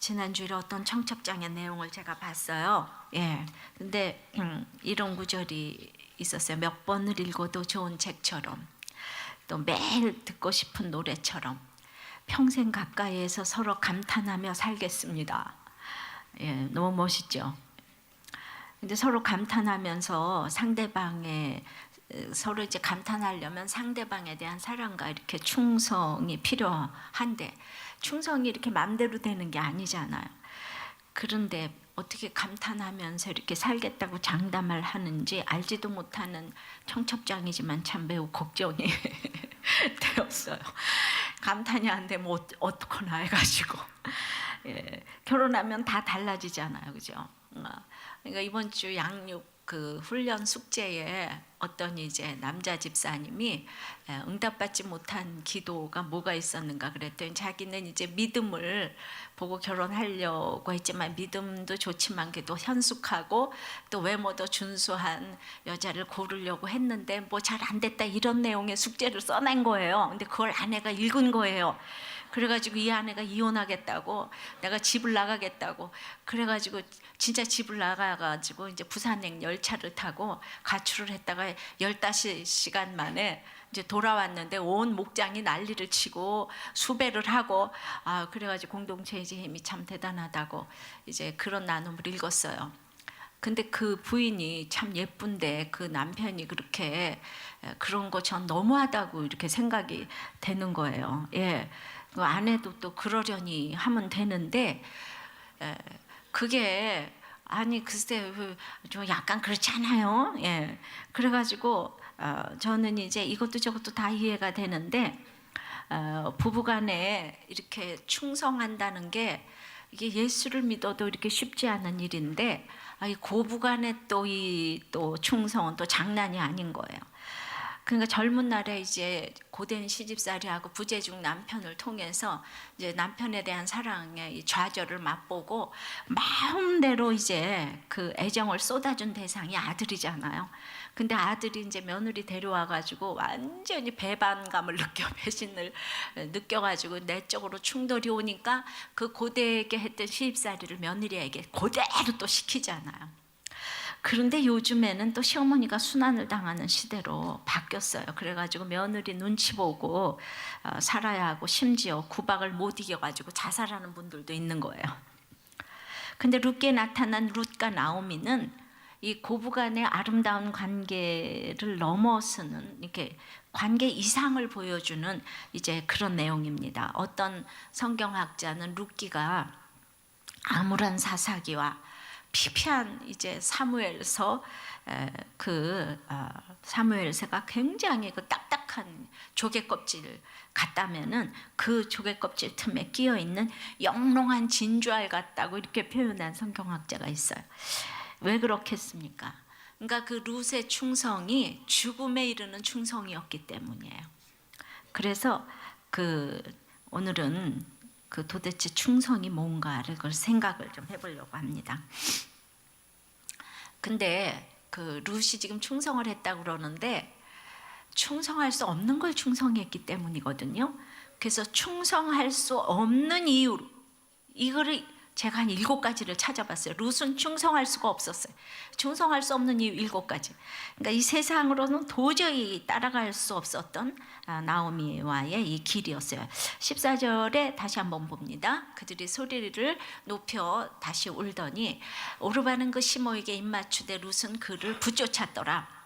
지난주에 어떤 청첩장의 내용을 제가 봤어요. 예. 근데 이런 구절이 있었어요. 몇 번을 읽어도 좋은 책처럼, 또 매일 듣고 싶은 노래처럼 평생 가까이에서 서로 감탄하며 살겠습니다. 예, 너무 멋있죠. 근데 서로 감탄하면서 상대방의 서로 이제 감탄하려면 상대방에 대한 사랑과 이렇게 충성이 필요한데, 충성이 이렇게 마음대로 되는 게 아니잖아요. 그런데 어떻게 감탄하면서 이렇게 살겠다고 장담을 하는지 알지도 못하는 청첩장이지만 참 매우 걱정이 되었어요. 감탄이 안 되면 어떡하나 해가지고. 예, 결혼하면 다 달라지잖아요, 그죠? 그러니까 이번 주 양육 그 훈련 숙제에 어떤 이제 남자 집사님이 응답받지 못한 기도가 뭐가 있었는가 그랬더니, 자기는 이제 믿음을 보고 결혼하려고 했지만 믿음도 좋지만 그래도 현숙하고 또 외모도 준수한 여자를 고르려고 했는데 뭐 잘 안 됐다, 이런 내용의 숙제를 써낸 거예요. 근데 그걸 아내가 읽은 거예요. 그래가지고 이 아내가 이혼하겠다고, 내가 집을 나가겠다고, 그래가지고 진짜 집을 나가가지고 이제 부산행 열차를 타고 가출을 했다가 15시간 만에 이제 돌아왔는데 온 목장이 난리를 치고 수배를 하고, 그래가지고 공동체의 힘이 참 대단하다고 이제 그런 나눔을 읽었어요. 근데 그 부인이 참 예쁜데 그 남편이 그렇게 그런 거 전 너무하다고 이렇게 생각이 되는 거예요. 예. 그 아내도 또 그러려니 하면 되는데, 그게 아니 글쎄 좀 약간 그렇잖아요. 예. 그래가지고 저는 이제 이것도 저것도 다 이해가 되는데, 부부간에 이렇게 충성한다는 게 이게 예수를 믿어도 이렇게 쉽지 않은 일인데, 이 고부간에 또 충성은 또 장난이 아닌 거예요. 그러니까 젊은 날에 이제 고된 시집살이하고 부재중 남편을 통해서 이제 남편에 대한 사랑의 좌절을 맛보고 마음대로 이제 그 애정을 쏟아준 대상이 아들이잖아요. 근데 아들이 이제 며느리 데려와가지고 완전히 배반감을 배신을 느껴가지고 내적으로 충돌이 오니까 그 고되게 했던 시집살이를 며느리에게 그대로 또 시키잖아요. 그런데 요즘에는 또 시어머니가 순환을 당하는 시대로 바뀌었어요. 그래가지고 며느리 눈치 보고 살아야 하고, 심지어 구박을 못 이겨가지고 자살하는 분들도 있는 거예요. 근데 룻기에 나타난 룻과 나오미는 이 고부간의 아름다운 관계를 넘어서는 이렇게 관계 이상을 보여주는 이제 그런 내용입니다. 어떤 성경학자는 룻기가 암울한 사사기와 피폐한 이제 사무엘서, 사무엘서가 굉장히 그 딱딱한 조개 껍질 같다면은 그 조개 껍질 틈에 끼어 있는 영롱한 진주알 같다고 이렇게 표현한 성경학자가 있어요. 왜 그렇겠습니까? 그러니까 그 룻의 충성이 죽음에 이르는 충성이었기 때문이에요. 그래서 오늘은 도대체 충성이 뭔가를 그걸 생각을 좀 해보려고 합니다. 근데 룻이 지금 충성을 했다고 그러는데 충성할 수 없는 걸 충성했기 때문이거든요. 그래서 충성할 수 없는 이유, 이거를 제가 한 7가지를 찾아봤어요. 룻은 충성할 수가 없었어요. 충성할 수 없는 이유 7가지. 그러니까 이 세상으로는 도저히 따라갈 수 없었던 나오미와의 이 길이었어요. 14절에 다시 한번 봅니다. 그들이 소리를 높여 다시 울더니 오르바는 그 시모에게 입맞추되 룻은 그를 붙쫓았더라.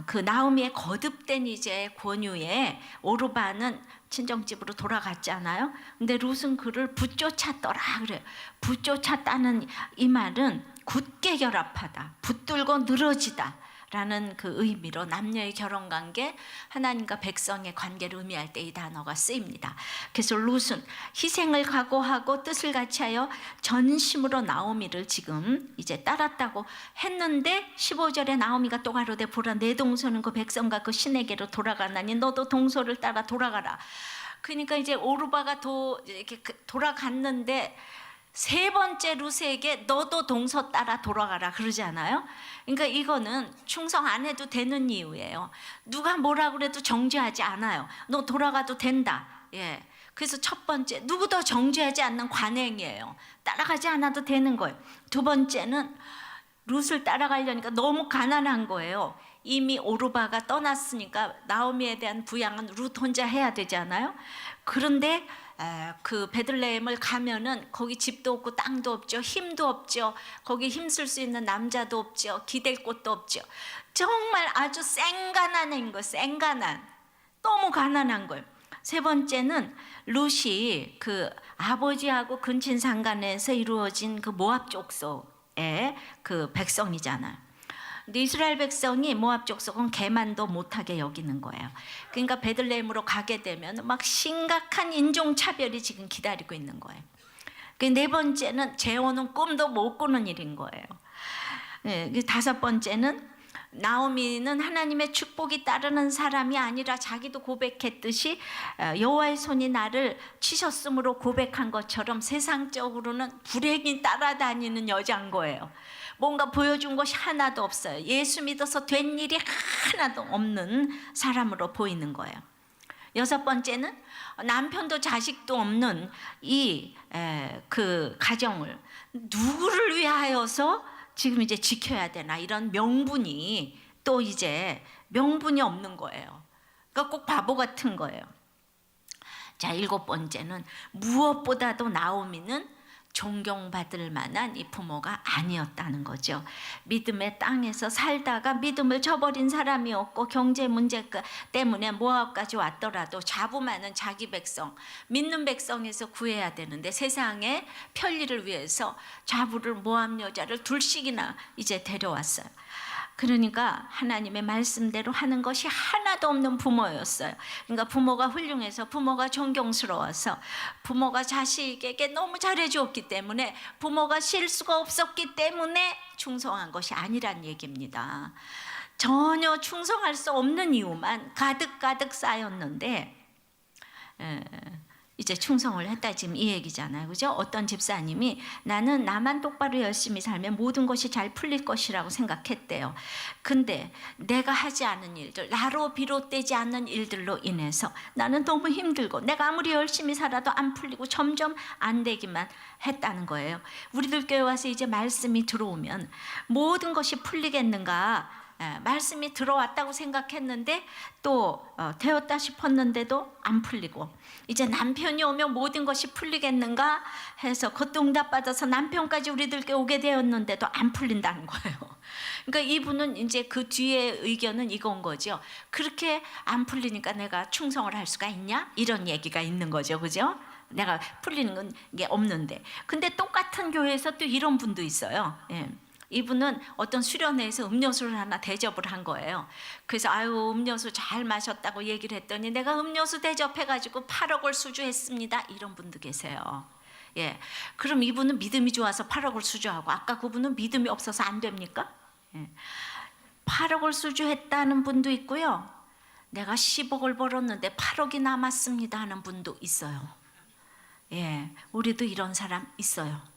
그 나오미의 거듭된 이제 권유에 오르바는 친정집으로 돌아갔잖아요. 근데 룻은 그를 붙쫓았더라 그래요. 붙쫓았다는 이 말은 굳게 결합하다, 붙들고 늘어지다 라는 그 의미로 남녀의 결혼관계, 하나님과 백성의 관계를 의미할 때 이 단어가 쓰입니다. 그래서 룻은 희생을 각오하고 뜻을 같이하여 전심으로 나오미를 지금 이제 따랐다고 했는데, 15절에 나오미가 또 가로되 보라, 내 동서는 그 백성과 그 신에게로 돌아가나니 너도 동서를 따라 돌아가라. 그러니까 이제 오르바가 이렇게 돌아갔는데 3번째 룻에게 너도 동서 따라 돌아가라 그러지 않아요? 그러니까 이거는 충성 안 해도 되는 이유예요. 누가 뭐라 그래도 정죄하지 않아요. 너 돌아가도 된다. 예. 그래서 첫 번째, 누구도 정죄하지 않는 관행이에요. 따라가지 않아도 되는 거예요. 두 번째는 룻을 따라가려니까 너무 가난한 거예요. 이미 오르바가 떠났으니까 나오미에 대한 부양은 룻 혼자 해야 되잖아요. 그런데 그 베들레헴을 가면은 거기 집도 없고 땅도 없죠. 힘도 없죠. 거기 힘쓸 수 있는 남자도 없죠. 기댈 곳도 없죠. 정말 아주 생가난인 거예요. 생가난. 너무 가난한 거예요. 세 번째는 룻이 그 아버지하고 근친상간에서 이루어진 그 모압 족속의 그 백성이잖아요. 근데 이스라엘 백성이 모압 족속은 개만도 못하게 여기는 거예요. 그러니까 베들레헴으로 가게 되면 막 심각한 인종차별이 지금 기다리고 있는 거예요. 네 번째는 재혼은 꿈도 못 꾸는 일인 거예요. 다섯 번째는 나오미는 하나님의 축복이 따르는 사람이 아니라 자기도 고백했듯이 여호와의 손이 나를 치셨으므로 고백한 것처럼 세상적으로는 불행이 따라다니는 여자인 거예요. 뭔가 보여준 것이 하나도 없어요. 예수 믿어서 된 일이 하나도 없는 사람으로 보이는 거예요. 여섯 번째는 남편도 자식도 없는 그 가정을 누구를 위하여서 지금 이제 지켜야 되나, 이런 명분이 또 이제 명분이 없는 거예요. 그러니까 꼭 바보 같은 거예요. 자, 일곱 번째는 무엇보다도 나오미는 존경받을 만한 이 부모가 아니었다는 거죠. 믿음의 땅에서 살다가 믿음을 저버린 사람이었고, 경제 문제 때문에 모압까지 왔더라도 자부하는 자기 백성, 믿는 백성에서 구해야 되는데 세상의 편리를 위해서 자부를 모압 여자를 둘씩이나 이제 데려왔어요. 그러니까 하나님의 말씀대로 하는 것이 하나도 없는 부모였어요. 그러니까 부모가 훌륭해서, 부모가 존경스러워서, 부모가 자식에게 너무 잘해주었기 때문에, 부모가 실수가 없었기 때문에 충성한 것이 아니란 얘기입니다. 전혀 충성할 수 없는 이유만 가득가득 쌓였는데 이제 충성을 했다, 지금 이 얘기잖아요. 그죠? 어떤 집사님이 나는 나만 똑바로 열심히 살면 모든 것이 잘 풀릴 것이라고 생각했대요. 근데 내가 하지 않은 일들, 나로 비롯되지 않는 일들로 인해서 나는 너무 힘들고 내가 아무리 열심히 살아도 안 풀리고 점점 안 되기만 했다는 거예요. 우리들 교회 와서 이제 말씀이 들어오면 모든 것이 풀리겠는가, 말씀이 들어왔다고 생각했는데 또 되었다 싶었는데도 안 풀리고, 이제 남편이 오면 모든 것이 풀리겠는가 해서 그것도 응답받아서 남편까지 우리들께 오게 되었는데도 안 풀린다는 거예요. 그러니까 이분은 이제 그 뒤에 의견은 이건 거죠. 그렇게 안 풀리니까 내가 충성을 할 수가 있냐? 이런 얘기가 있는 거죠. 그죠? 내가 풀리는 게 없는데. 근데 똑같은 교회에서 또 이런 분도 있어요. 이분은 어떤 수련회에서 음료수를 하나 대접을 한 거예요. 그래서 아유, 음료수 잘 마셨다고 얘기를 했더니 내가 음료수 대접해가지고 8억을 수주했습니다, 이런 분도 계세요. 그럼 이분은 믿음이 좋아서 8억을 수주하고, 아까 그분은 믿음이 없어서 안 됩니까? 8억을 수주했다는 분도 있고요, 내가 10억을 벌었는데 8억이 남았습니다 하는 분도 있어요. 우리도 이런 사람 있어요.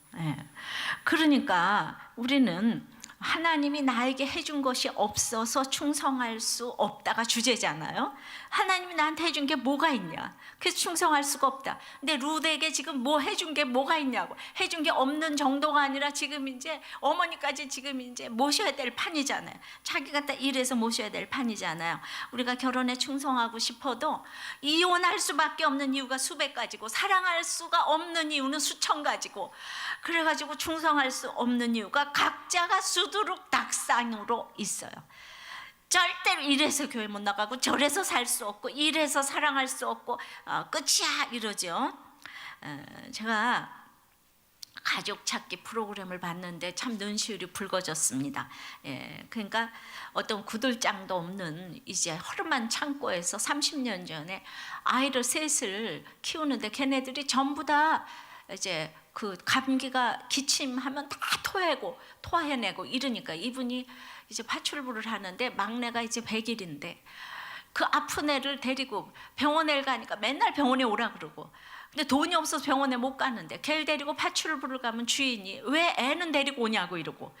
그러니까 우리는 하나님이 나에게 해준 것이 없어서 충성할 수 없다가 주제잖아요. 하나님이 나한테 해준 게 뭐가 있냐? 그래서 충성할 수가 없다. 근데 룻에게 지금 뭐 해준 게 뭐가 있냐고. 해준 게 없는 정도가 아니라 지금 이제 어머니까지 지금 이제 모셔야 될 판이잖아요. 자기가 다 일해서 모셔야 될 판이잖아요. 우리가 결혼에 충성하고 싶어도 이혼할 수밖에 없는 이유가 수백 가지고, 사랑할 수가 없는 이유는 수천 가지고, 그래가지고 충성할 수 없는 이유가 각자가 수두룩 닥상으로 있어요. 절대로 이래서 교회 못 나가고, 저래서 살 수 없고, 이래서 사랑할 수 없고, 끝이야 이러죠. 제가 가족 찾기 프로그램을 봤는데 참 눈시울이 붉어졌습니다. 그러니까 어떤 구들장도 없는 이제 허름한 창고에서 30년 전에 아이를 셋을 키우는데, 걔네들이 전부 다 이제 그 감기가 기침하면 다 토해내고 이러니까 이분이 이제 파출부를 하는데, 막내가 이제 100일인데 그 아픈 애를 데리고 병원에 가니까 맨날 병원에 오라 그러고, 근데 돈이 없어서 병원에 못 가는데 걔를 데리고 파출부를 가면 주인이 왜 애는 데리고 오냐고 이러고,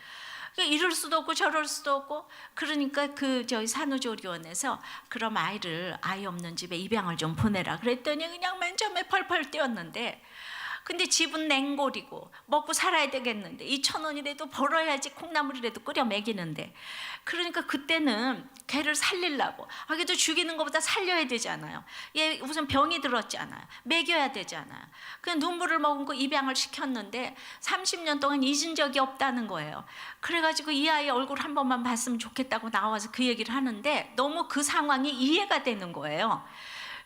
그러니까 이럴 수도 없고 저럴 수도 없고, 그러니까 그 저희 산후조리원에서 그럼 아이 없는 집에 입양을 좀 보내라 그랬더니 그냥 맨 처음에 펄펄 뛰었는데, 근데 집은 냉골이고 먹고 살아야 되겠는데 2,000원이라도 벌어야지 콩나물이라도 끓여 먹이는데, 그러니까 그때는 걔를 살리려고, 그래도 죽이는 것보다 살려야 되잖아요. 얘 우선 병이 들었잖아요. 먹여야 되잖아요. 그냥 눈물을 머금고 입양을 시켰는데 30년 동안 잊은 적이 없다는 거예요. 그래가지고 이 아이 얼굴 한 번만 봤으면 좋겠다고 나와서 그 얘기를 하는데 너무 그 상황이 이해가 되는 거예요.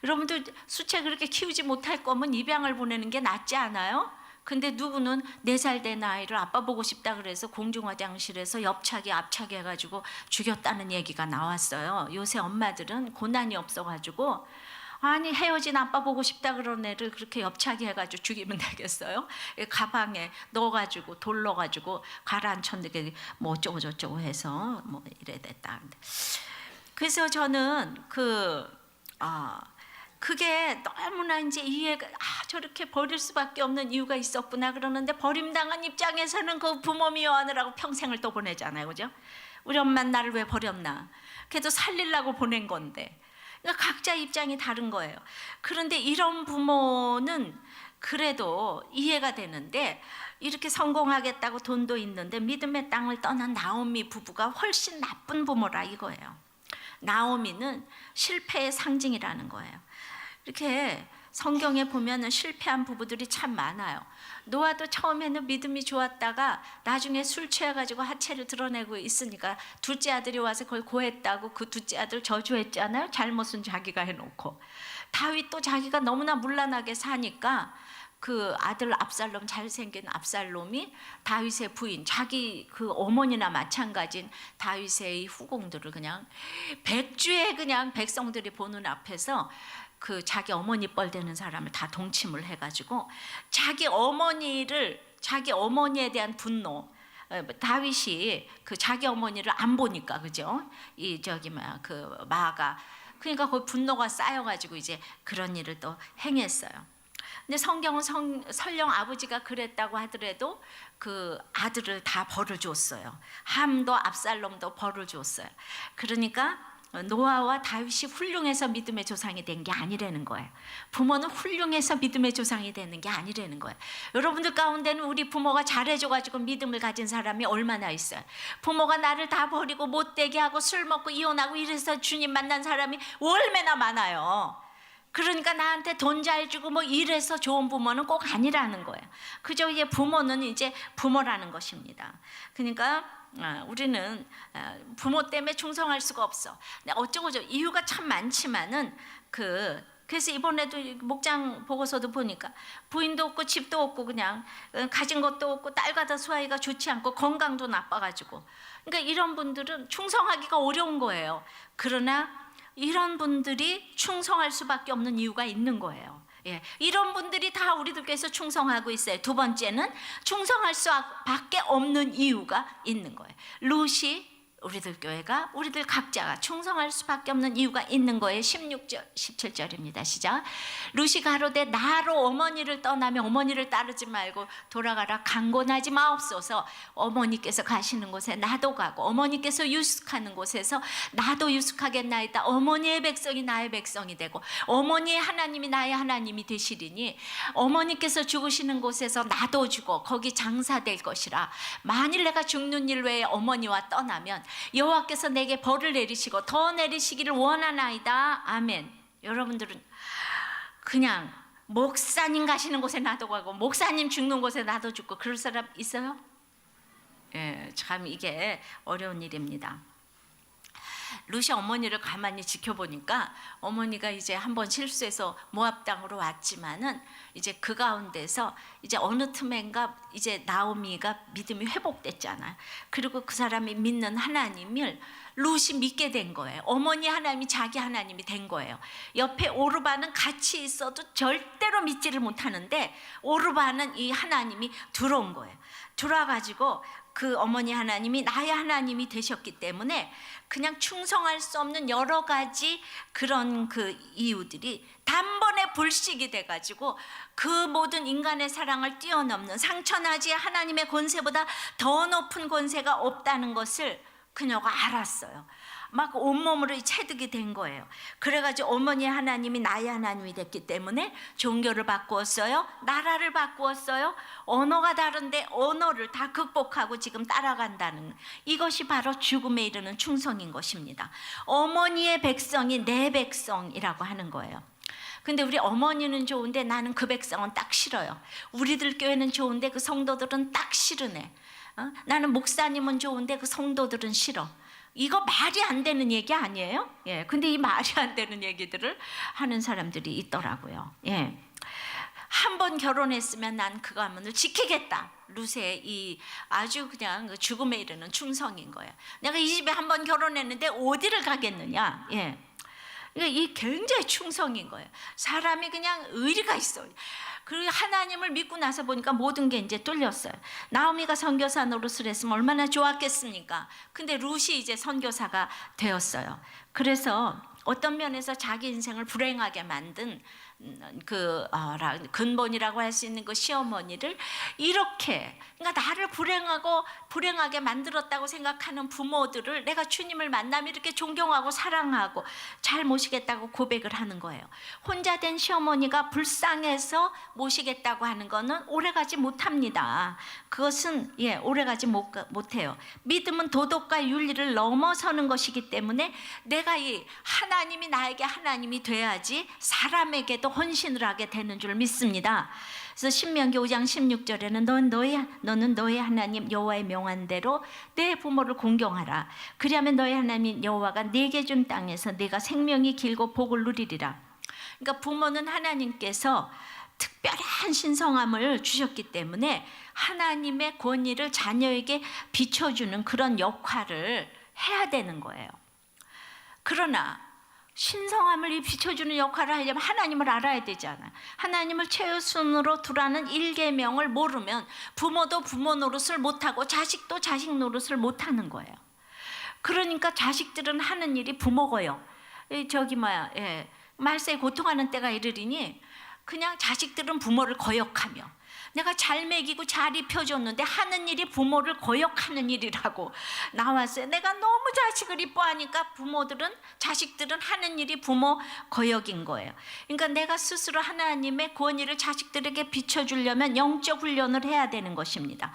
여러분들 수채 그렇게 키우지 못할 거면 입양을 보내는 게 낫지 않아요? 근데 누구는 4살 된 아이를 아빠 보고 싶다 그래서 공중화장실에서 옆차기 앞차기 해가지고 죽였다는 얘기가 나왔어요. 요새 엄마들은 고난이 없어가지고, 아니 헤어진 아빠 보고 싶다 그런 애를 그렇게 옆차기 해가지고 죽이면 되겠어요? 가방에 넣어가지고 돌 넣어가지고 가라앉혔는데 뭐 어쩌고 저쩌고 해서 뭐 이래 됐다. 그래서 저는 그게 너무나 이제 이해가, 저렇게 버릴 수밖에 없는 이유가 있었구나 그러는데, 버림당한 입장에서는 그 부모 미워하느라고 평생을 또 보내잖아요, 그죠? 우리 엄마는 나를 왜 버렸나? 그래도 살리려고 보낸 건데. 그러니까 각자 입장이 다른 거예요. 그런데 이런 부모는 그래도 이해가 되는데, 이렇게 성공하겠다고 돈도 있는데 믿음의 땅을 떠난 나오미 부부가 훨씬 나쁜 부모라 이거예요. 나오미는 실패의 상징이라는 거예요. 이렇게 성경에 보면 실패한 부부들이 참 많아요. 노아도 처음에는 믿음이 좋았다가 나중에 술 취해가지고 하체를 드러내고 있으니까 둘째 아들이 와서 그걸 고했다고 그 둘째 아들 저주했잖아요. 잘못은 자기가 해놓고. 다윗도 자기가 너무나 문란하게 사니까 그 아들 압살롬, 잘생긴 압살롬이 다윗의 부인, 자기 그 어머니나 마찬가지인 다윗의 후궁들을 그냥 백주에 그냥 백성들이 보는 앞에서 그 자기 어머니 뻘되는 사람을 다 동침을 해가지고 자기 어머니에 대한 분노, 다윗이 그 자기 어머니를 안 보니까, 그죠? 그 마가, 그러니까 그 분노가 쌓여가지고 이제 그런 일을 또 행했어요. 근데 성경은 설령 아버지가 그랬다고 하더라도 그 아들을 다 벌을 줬어요. 함도 압살롬도 벌을 줬어요. 그러니까 노아와 다윗이 훌륭해서 믿음의 조상이 된 게 아니라는 거예요. 부모는 훌륭해서 믿음의 조상이 되는 게 아니라는 거예요. 여러분들 가운데는 우리 부모가 잘해줘가지고 믿음을 가진 사람이 얼마나 있어요. 부모가 나를 다 버리고 못되게 하고 술 먹고 이혼하고 이래서 주님 만난 사람이 얼마나 많아요. 그러니까 나한테 돈 잘 주고 뭐 이래서 좋은 부모는 꼭 아니라는 거예요. 그저 이제 부모는 이제 부모라는 것입니다. 그러니까 우리는 부모 때문에 충성할 수가 없어. 어쩌고 저쩌고 이유가 참 많지만은 그래서 이번에도 목장 보고서도 보니까 부인도 없고 집도 없고 그냥 가진 것도 없고 딸과 수아이가 좋지 않고 건강도 나빠가지고, 그러니까 이런 분들은 충성하기가 어려운 거예요. 그러나 이런 분들이 충성할 수밖에 없는 이유가 있는 거예요. 예, 이런 분들이 다 우리들께서 충성하고 있어요. 두 번째는 충성할 수밖에 없는 이유가 있는 거예요. 룻이 우리들 교회가, 우리들 각자가 충성할 수밖에 없는 이유가 있는 거예요. 16절, 17절입니다. 시작. 룻이 가로되 나로 어머니를 떠나며 어머니를 따르지 말고 돌아가라. 강권하지 마옵소서. 어머니께서 가시는 곳에 나도 가고 어머니께서 유숙하는 곳에서 나도 유숙하겠나이다. 어머니의 백성이 나의 백성이 되고 어머니의 하나님이 나의 하나님이 되시리니 어머니께서 죽으시는 곳에서 나도 죽어 거기 장사될 것이라. 만일 내가 죽는 일 외에 어머니와 떠나면 여호와께서 내게 벌을 내리시고 더 내리시기를 원하나이다. 아멘. 여러분들은 그냥 목사님 가시는 곳에 나도 가고 목사님 죽는 곳에 나도 죽고 그럴 사람 있어요? 예, 참 이게 어려운 일입니다. 룻이 어머니를 가만히 지켜보니까 어머니가 이제 한번 실수해서 모압 땅으로 왔지만은 이제 그 가운데서 이제 어느 틈엔가 이제 나오미가 믿음이 회복됐잖아요. 그리고 그 사람이 믿는 하나님을 룻이 믿게 된 거예요. 어머니 하나님이 자기 하나님이 된 거예요. 옆에 오르바는 같이 있어도 절대로 믿지를 못하는데 오르바는 이 하나님이 들어온 거예요. 들어와가지고 그 어머니 하나님이 나의 하나님이 되셨기 때문에 그냥 충성할 수 없는 여러 가지 그런 그 이유들이 단번에 불식이 돼가지고 그 모든 인간의 사랑을 뛰어넘는 상천하지의 하나님의 권세보다 더 높은 권세가 없다는 것을 그녀가 알았어요. 막 온몸으로 체득이 된 거예요. 그래가지고 어머니 하나님이 나의 하나님이 됐기 때문에 종교를 바꾸었어요. 나라를 바꾸었어요. 언어가 다른데 언어를 다 극복하고 지금 따라간다는, 이것이 바로 죽음에 이르는 충성인 것입니다. 어머니의 백성이 내 백성이라고 하는 거예요. 근데 우리 어머니는 좋은데 나는 그 백성은 딱 싫어요. 우리들 교회는 좋은데 그 성도들은 딱 싫으네. 나는 목사님은 좋은데 그 성도들은 싫어. 이거 말이 안 되는 얘기 아니에요? 예. 근데 이 말이 안 되는 얘기들을 하는 사람들이 있더라고요. 예. 한 번 결혼했으면 난 그 가문을 지키겠다. 루세의 이 아주 그냥 죽음에 이르는 충성인 거예요. 내가 이 집에 한 번 결혼했는데 어디를 가겠느냐? 예. 이 굉장히 충성인 거예요. 사람이 그냥 의리가 있어요. 그리고 하나님을 믿고 나서 보니까 모든 게 이제 뚫렸어요. 나오미가 선교사 노릇을 했으면 얼마나 좋았겠습니까? 근데 룻이 이제 선교사가 되었어요. 그래서 어떤 면에서 자기 인생을 불행하게 만든 그 근본이라고 할 수 있는 그 시어머니를 이렇게, 그러니까 나를 불행하게 만들었다고 생각하는 부모들을 내가 주님을 만나면 이렇게 존경하고 사랑하고 잘 모시겠다고 고백을 하는 거예요. 혼자 된 시어머니가 불쌍해서 모시겠다고 하는 거는 오래가지 못합니다. 그것은 오래가지 못해요. 믿음은 도덕과 윤리를 넘어서는 것이기 때문에 내가 이 하나님이 나에게 하나님이 돼야지 사람에게도 헌신을 하게 되는 줄 믿습니다. 그래서 신명기 5장 16절에는 너는 너의 하나님 여호와의 명한대로 내 부모를 공경하라. 그리하면 너의 하나님 여호와가 네게 준 땅에서 네가 생명이 길고 복을 누리리라. 그러니까 부모는 하나님께서 특별한 신성함을 주셨기 때문에 하나님의 권위를 자녀에게 비춰주는 그런 역할을 해야 되는 거예요. 그러나 신성함을 비춰주는 역할을 하려면 하나님을 알아야 되잖아요. 하나님을 최우선으로 두라는 일계명을 모르면 부모도 부모 노릇을 못하고 자식도 자식 노릇을 못하는 거예요. 그러니까 자식들은 하는 일이 부모고요. 말세에 고통하는 때가 이르리니 그냥 자식들은 부모를 거역하며, 내가 잘 먹이고 잘 입혀줬는데 하는 일이 부모를 거역하는 일이라고 나왔어요. 내가 너무 자식을 이뻐하니까 자식들은 하는 일이 부모 거역인 거예요. 그러니까 내가 스스로 하나님의 권위를 자식들에게 비춰주려면 영적 훈련을 해야 되는 것입니다.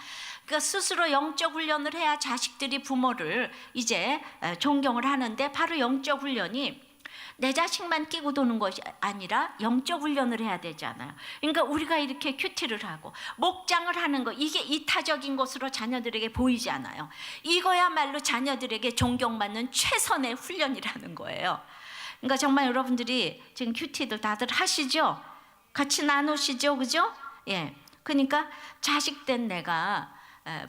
그러니까 스스로 영적 훈련을 해야 자식들이 부모를 이제 존경을 하는데, 바로 영적 훈련이 내 자식만 끼고 도는 것이 아니라 영적 훈련을 해야 되잖아요. 그러니까 우리가 이렇게 큐티를 하고 목장을 하는 거, 이게 이타적인 것으로 자녀들에게 보이지 않아요. 이거야말로 자녀들에게 존경받는 최선의 훈련이라는 거예요. 그러니까 정말 여러분들이 지금 큐티들 다들 하시죠? 같이 나누시죠? 그죠? 예. 그러니까 자식된 내가,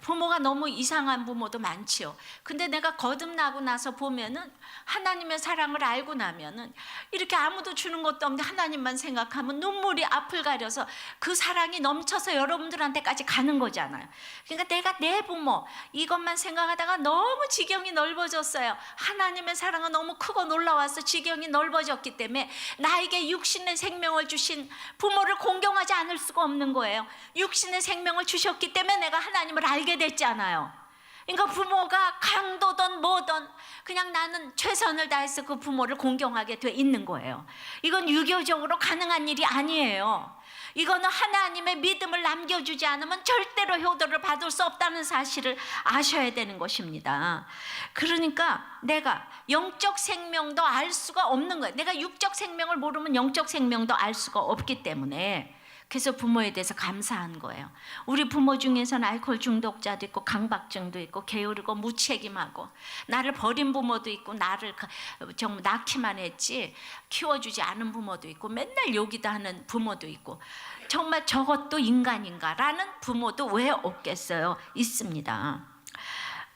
부모가 너무 이상한 부모도 많지요. 근데 내가 거듭나고 나서 보면은 하나님의 사랑을 알고 나면은 이렇게 아무도 주는 것도 없는데 하나님만 생각하면 눈물이 앞을 가려서 그 사랑이 넘쳐서 여러분들한테까지 가는 거잖아요. 그러니까 내가 내 부모 이것만 생각하다가 너무 지경이 넓어졌어요. 하나님의 사랑은 너무 크고 놀라워서 지경이 넓어졌기 때문에 나에게 육신의 생명을 주신 부모를 공경하지 않을 수가 없는 거예요. 육신의 생명을 주셨기 때문에 내가 하나님을 알게 됐잖아요. 그러니까 부모가 강도든 뭐든 그냥 나는 최선을 다해서 그 부모를 공경하게 돼 있는 거예요. 이건 유교적으로 가능한 일이 아니에요. 이거는 하나님의 믿음을 남겨주지 않으면 절대로 효도를 받을 수 없다는 사실을 아셔야 되는 것입니다. 그러니까 내가 영적 생명도 알 수가 없는 거예요. 내가 육적 생명을 모르면 영적 생명도 알 수가 없기 때문에, 그래서 부모에 대해서 감사한 거예요. 우리 부모 중에서는 알코올 중독자도 있고 강박증도 있고 게으르고 무책임하고 나를 버린 부모도 있고 나를 정말 낳기만 했지 키워주지 않은 부모도 있고 맨날 욕이다 하는 부모도 있고, 정말 저것도 인간인가라는 부모도 왜 없겠어요? 있습니다.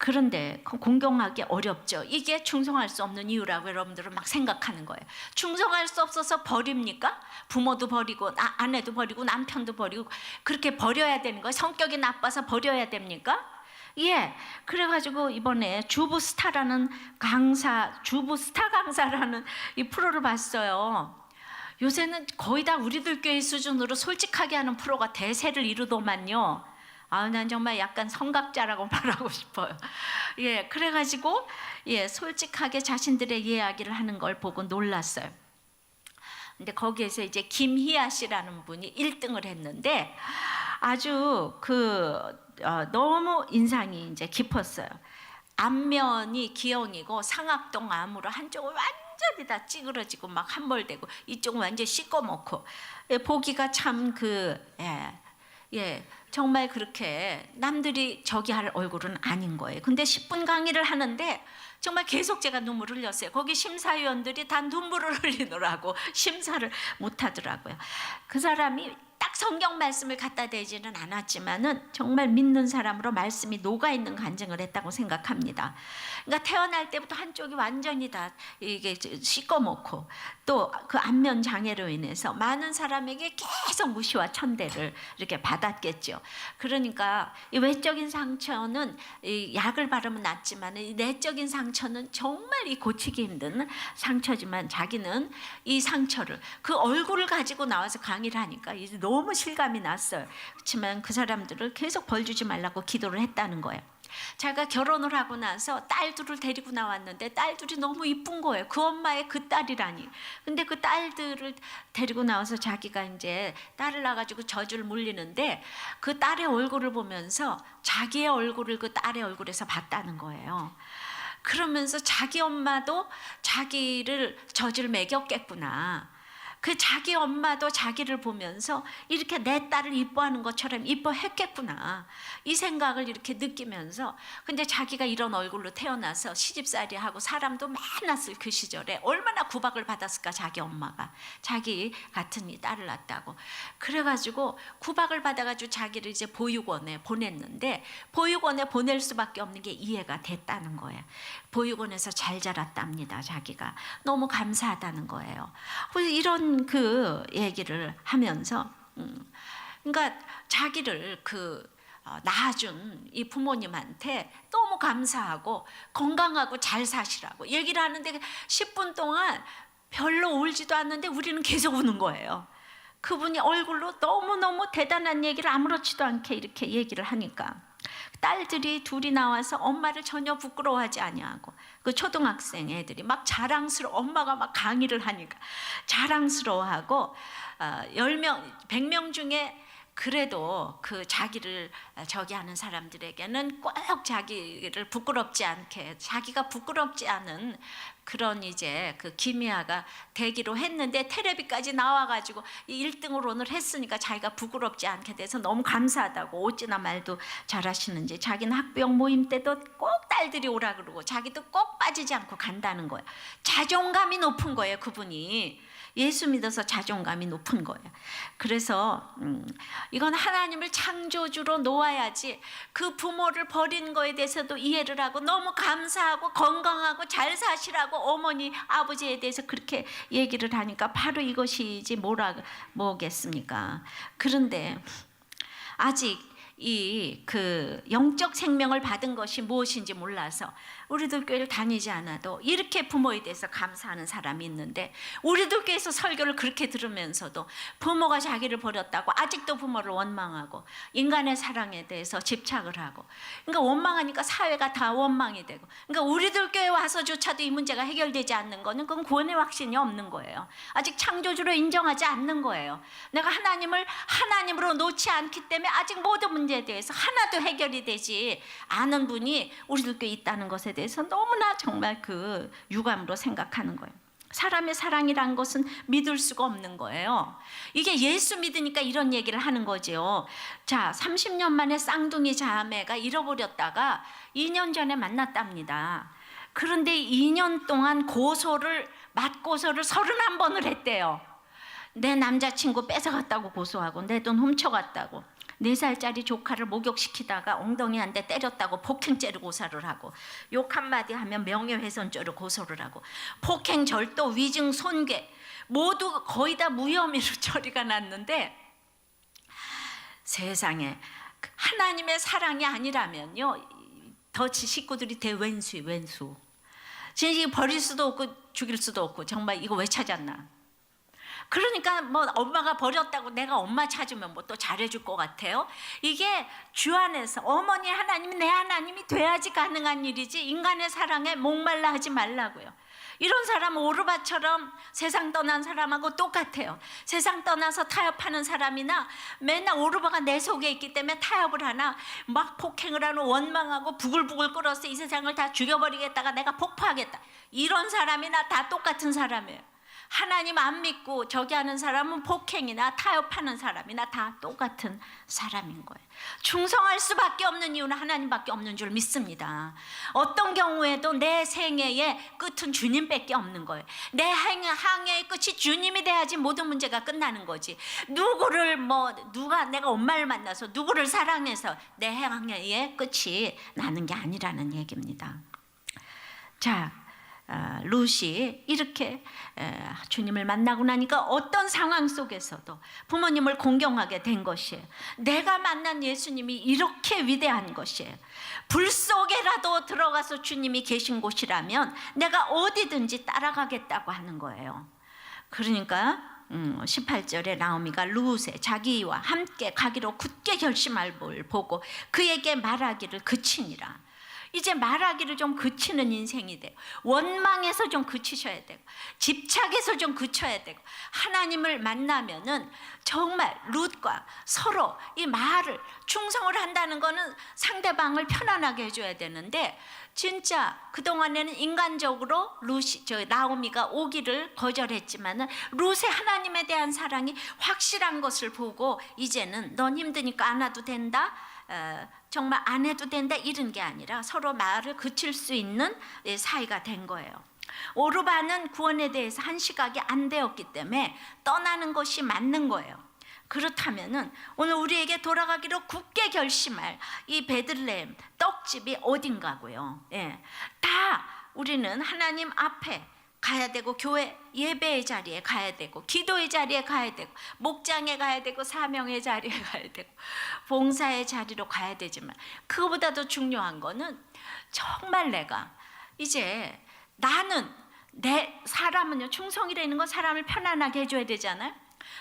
그런데 공경하기 어렵죠. 이게 충성할 수 없는 이유라고 여러분들은 막 생각하는 거예요. 충성할 수 없어서 버립니까? 부모도 버리고 아내도 버리고 남편도 버리고 그렇게 버려야 되는 거예요? 성격이 나빠서 버려야 됩니까? 예, 그래가지고 이번에 주부 스타 강사라는 이 프로를 봤어요. 요새는 거의 다 우리들 교회 수준으로 솔직하게 하는 프로가 대세를 이루더만요. 난 정말 약간 성각자라고 말하고 싶어요. 예, 그래가지고 솔직하게 자신들의 이야기를 하는 걸 보고 놀랐어요. 근데 거기에서 이제 김희아 씨라는 분이 1등을 했는데 아주 너무 인상이 이제 깊었어요. 앞면이 기형이고 상악동 암으로 한쪽은 완전히 다 찌그러지고 막 함몰되고 이쪽은 완전히 시꺼멓고 보기가 참 정말 그렇게 남들이 저기 할 얼굴은 아닌 거예요. 근데 10분 강의를 하는데 정말 계속 제가 눈물을 흘렸어요. 거기 심사위원들이 다 눈물을 흘리느라고 심사를 못 하더라고요. 그 사람이 딱 성경 말씀을 갖다 대지는 않았지만은 정말 믿는 사람으로 말씀이 녹아있는 간증을 했다고 생각합니다. 그러니까 태어날 때부터 한쪽이 완전히 다 이게 시꺼멓고 또 그 안면 장애로 인해서 많은 사람에게 계속 무시와 천대를 이렇게 받았겠죠. 그러니까 이 외적인 상처는 이 약을 바르면 낫지만 이 내적인 상처는 정말 이 고치기 힘든 상처지만 자기는 이 상처를 그 얼굴을 가지고 나와서 강의를 하니까 이제 너무 실감이 났어요. 그렇지만 그 사람들을 계속 벌 주지 말라고 기도를 했다는 거예요. 자기가 결혼을 하고 나서 딸들을 데리고 나왔는데 딸들이 너무 이쁜 거예요. 그 엄마의 그 딸이라니. 근데 그 딸들을 데리고 나와서 자기가 이제 딸을 낳아가지고 젖을 물리는데 그 딸의 얼굴을 보면서 자기의 얼굴을 그 딸의 얼굴에서 봤다는 거예요. 그러면서 자기 엄마도 자기를 젖을 먹였겠구나. 그 자기 엄마도 자기를 보면서 이렇게 내 딸을 이뻐하는 것처럼 이뻐했겠구나 이 생각을 이렇게 느끼면서 근데 자기가 이런 얼굴로 태어나서 시집살이하고 사람도 많았을 그 시절에 얼마나 구박을 받았을까 자기 엄마가 자기 같은 이 딸을 낳았다고 그래가지고 구박을 받아가지고 자기를 이제 보육원에 보냈는데 보육원에 보낼 수밖에 없는 게 이해가 됐다는 거예요. 보육원에서 잘 자랐답니다. 자기가 너무 감사하다는 거예요. 그래서 이런 그 얘기를 하면서 그러니까 자기를 낳아준 이 부모님한테 너무 감사하고 건강하고 잘 사시라고 얘기를 하는데 10분 동안 별로 울지도 않는데 우리는 계속 우는 거예요. 그분이 얼굴로 너무너무 대단한 얘기를 아무렇지도 않게 이렇게 얘기를 하니까 딸들이 둘이 나와서 엄마를 전혀 부끄러워하지 아니하고 그 초등학생 애들이 막 엄마가 막 강의를 하니까 자랑스러워하고 10명, 100명 중에 그래도 그 자기를 저기 하는 사람들에게는 꼭 자기를 부끄럽지 않게 자기가 부끄럽지 않은 그런 이제 그 김희아가 되기로 했는데 텔레비까지 나와가지고 1등을 오늘 했으니까 자기가 부끄럽지 않게 돼서 너무 감사하다고 어찌나 말도 잘하시는지 자기는 학부형 모임 때도 꼭 딸들이 오라 그러고 자기도 꼭 빠지지 않고 간다는 거예요. 자존감이 높은 거예요. 그분이 예수 믿어서 자존감이 높은 거예요. 그래서 이건 하나님을 창조주로 놓아야지 그 부모를 버린 거에 대해서도 이해를 하고 너무 감사하고 건강하고 잘 사시라고 어머니 아버지에 대해서 그렇게 얘기를 하니까 바로 이것이지 뭐겠습니까? 그런데 아직 이 영적 생명을 받은 것이 무엇인지 몰라서 우리들 교회를 다니지 않아도 이렇게 부모에 대해서 감사하는 사람이 있는데 우리들 교회에서 설교를 그렇게 들으면서도 부모가 자기를 버렸다고 아직도 부모를 원망하고 인간의 사랑에 대해서 집착을 하고 그러니까 원망하니까 사회가 다 원망이 되고 그러니까 우리들 교회 와서조차도 이 문제가 해결되지 않는 거는 그건 구원의 확신이 없는 거예요. 아직 창조주로 인정하지 않는 거예요. 내가 하나님을 하나님으로 놓지 않기 때문에 아직 모든 문제에 대해서 하나도 해결이 되지 않은 분이 우리들 교회에 있다는 것에 대해서 너무나 정말 유감으로 생각하는 거예요. 사람의 사랑이란 것은 믿을 수가 없는 거예요. 이게 예수 믿으니까 이런 얘기를 하는 거죠. 자, 30년 만에 쌍둥이 자매가 잃어버렸다가 2년 전에 만났답니다. 그런데 2년 동안 맞고소를 31번을 했대요. 내 남자친구 뺏어갔다고 고소하고 내 돈 훔쳐갔다고 4살짜리 조카를 목욕시키다가 엉덩이 한 대 때렸다고 폭행죄로 고소를 하고 욕 한마디 하면 명예훼손죄로 고소를 하고 폭행, 절도, 위증, 손괴 모두 거의 다 무혐의로 처리가 났는데 세상에 하나님의 사랑이 아니라면요 더 식구들이 대왼수예요. 왼수. 진짜 버릴 수도 없고 죽일 수도 없고 정말 이거 왜 찾았나. 그러니까 뭐 엄마가 버렸다고 내가 엄마 찾으면 뭐 또 잘해줄 것 같아요? 이게 주 안에서 어머니 하나님이 내 하나님이 돼야지 가능한 일이지 인간의 사랑에 목말라 하지 말라고요. 이런 사람은 오르바처럼 세상 떠난 사람하고 똑같아요. 세상 떠나서 타협하는 사람이나 맨날 오르바가 내 속에 있기 때문에 타협을 하나 막 폭행을 하는 원망하고 부글부글 끓어서 이 세상을 다 죽여버리겠다가 내가 폭파하겠다. 이런 사람이나 다 똑같은 사람이에요. 하나님 안 믿고 저기 하는 사람은 폭행이나 타협하는 사람이나 다 똑같은 사람인 거예요. 충성할 수밖에 없는 이유는 하나님밖에 없는 줄 믿습니다. 어떤 경우에도 내 생애의 끝은 주님밖에 없는 거예요. 내 항해의 끝이 주님이 돼야지 모든 문제가 끝나는 거지. 누가 내가 엄마를 만나서 누구를 사랑해서 내 항해의 끝이 나는 게 아니라는 얘기입니다. 자, 룻이 이렇게 주님을 만나고 나니까 어떤 상황 속에서도 부모님을 공경하게 된 것이에요. 내가 만난 예수님이 이렇게 위대한 것이에요. 불 속에라도 들어가서 주님이 계신 곳이라면 내가 어디든지 따라가겠다고 하는 거예요. 그러니까 18절에 나오미가 룻의 자기와 함께 가기로 굳게 결심할 걸 보고 그에게 말하기를 그치니라. 이제 말하기를 좀 그치는 인생이 돼요. 원망에서 좀 그치셔야 되고 집착에서 좀 그쳐야 되고 하나님을 만나면은 정말 룻과 서로 이 말을 충성을 한다는 거는 상대방을 편안하게 해줘야 되는데 진짜 그동안에는 인간적으로 나오미가 오기를 거절했지만은 룻의 하나님에 대한 사랑이 확실한 것을 보고 이제는 넌 힘드니까 안 와도 된다. 정말 안 해도 된다 이런 게 아니라 서로 말을 그칠 수 있는 사이가 된 거예요. 오르바는 구원에 대해서 한 시각이 안 되었기 때문에 떠나는 것이 맞는 거예요. 그렇다면은 오늘 우리에게 돌아가기로 굳게 결심할 이 베들레헴 떡집이 어딘가고요. 다 우리는 하나님 앞에 가야 되고 교회 예배의 자리에 가야 되고 기도의 자리에 가야 되고 목장에 가야 되고 사명의 자리에 가야 되고 봉사의 자리로 가야 되지만 그거보다도 중요한 거는 정말 내가 이제 나는 내 사람은요 충성이라는 건 사람을 편안하게 해줘야 되잖아요.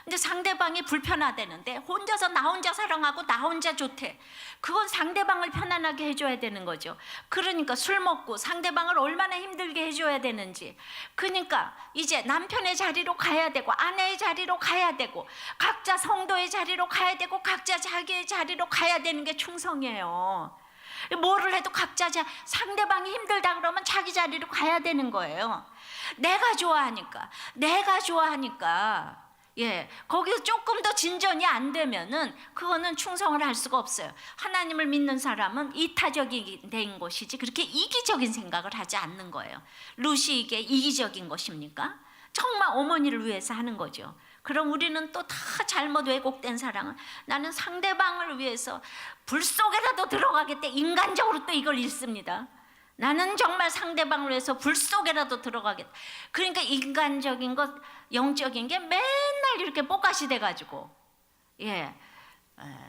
근데 상대방이 불편하다는데 혼자서 나 혼자 사랑하고 나 혼자 좋대. 그건 상대방을 편안하게 해줘야 되는 거죠. 그러니까 술 먹고 상대방을 얼마나 힘들게 해줘야 되는지. 그러니까 이제 남편의 자리로 가야 되고 아내의 자리로 가야 되고 각자 성도의 자리로 가야 되고 각자 자기의 자리로 가야 되는 게 충성이에요. 뭐를 해도 각자 상대방이 힘들다 그러면 자기 자리로 가야 되는 거예요. 내가 좋아하니까 거기서 조금 더 진전이 안 되면은 그거는 충성을 할 수가 없어요. 하나님을 믿는 사람은 이타적인 된 것이지 그렇게 이기적인 생각을 하지 않는 거예요. 룻이 이게 이기적인 것입니까? 정말 어머니를 위해서 하는 거죠. 그럼 우리는 또 다 잘못 왜곡된 사랑은 나는 상대방을 위해서 불 속에라도 들어가겠다. 인간적으로 또 이걸 읽습니다. 나는 정말 상대방을 위해서 불 속에라도 들어가겠다. 그러니까 인간적인 것, 영적인 게 맨날 이렇게 뽀까시 돼가지고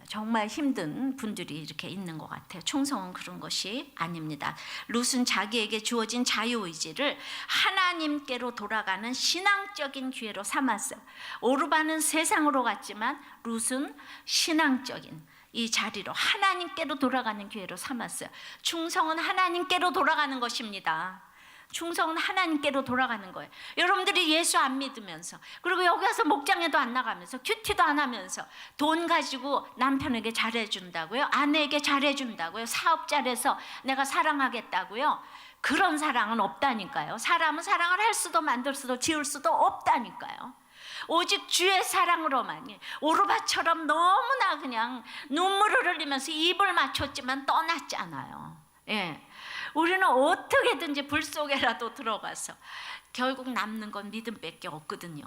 정말 힘든 분들이 이렇게 있는 것 같아요. 충성은 그런 것이 아닙니다. 룻은 자기에게 주어진 자유의지를 하나님께로 돌아가는 신앙적인 기회로 삼았어요. 오르바는 세상으로 갔지만 룻은 신앙적인 이 자리로 하나님께로 돌아가는 기회로 삼았어요. 충성은 하나님께로 돌아가는 것입니다. 충성은 하나님께로 돌아가는 거예요. 여러분들이 예수 안 믿으면서 그리고 여기 와서 목장에도 안 나가면서 큐티도 안 하면서 돈 가지고 남편에게 잘해준다고요? 아내에게 잘해준다고요? 사업 잘해서 내가 사랑하겠다고요? 그런 사랑은 없다니까요. 사람은 사랑을 할 수도 만들 수도 지을 수도 없다니까요. 오직 주의 사랑으로만이 오르바처럼 너무나 그냥 눈물을 흘리면서 입을 맞췄지만 떠났지 않아요. 우리는 어떻게든지 불 속에라도 들어가서 결국 남는 건 믿음밖에 없거든요.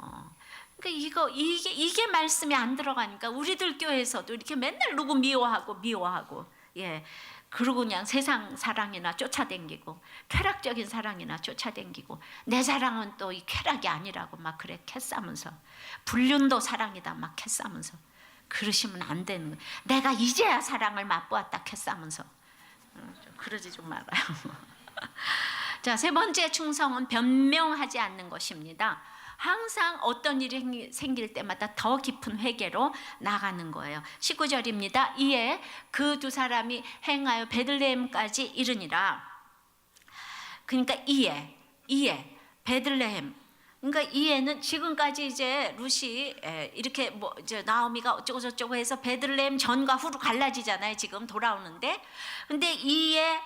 그러니까 이게 말씀이 안 들어가니까 우리들 교회에서도 이렇게 맨날 누구 미워하고 그러고 그냥 세상 사랑이나 쫓아댕기고 쾌락적인 사랑이나 쫓아댕기고 내 사랑은 또 이 쾌락이 아니라고 막 그래 캐싸면서 불륜도 사랑이다 막 캐싸면서 그러시면 안 되는 거예요. 내가 이제야 사랑을 맛보았다 캐싸면서 그러지 좀 말아요. 자, 세 번째 충성은 변명하지 않는 것입니다. 항상 어떤 일이 생길 때마다 더 깊은 회개로 나가는 거예요. 19절입니다. 이에 그 두 사람이 행하여 베들레헴까지 이르니라. 그러니까 이에 베들레헴. 그러니까 이에는 지금까지 이제 룻이 이렇게 뭐 이제 나오미가 어쩌고 저쩌고 해서 베들레헴 전과 후로 갈라지잖아요. 지금 돌아오는데, 근데 이에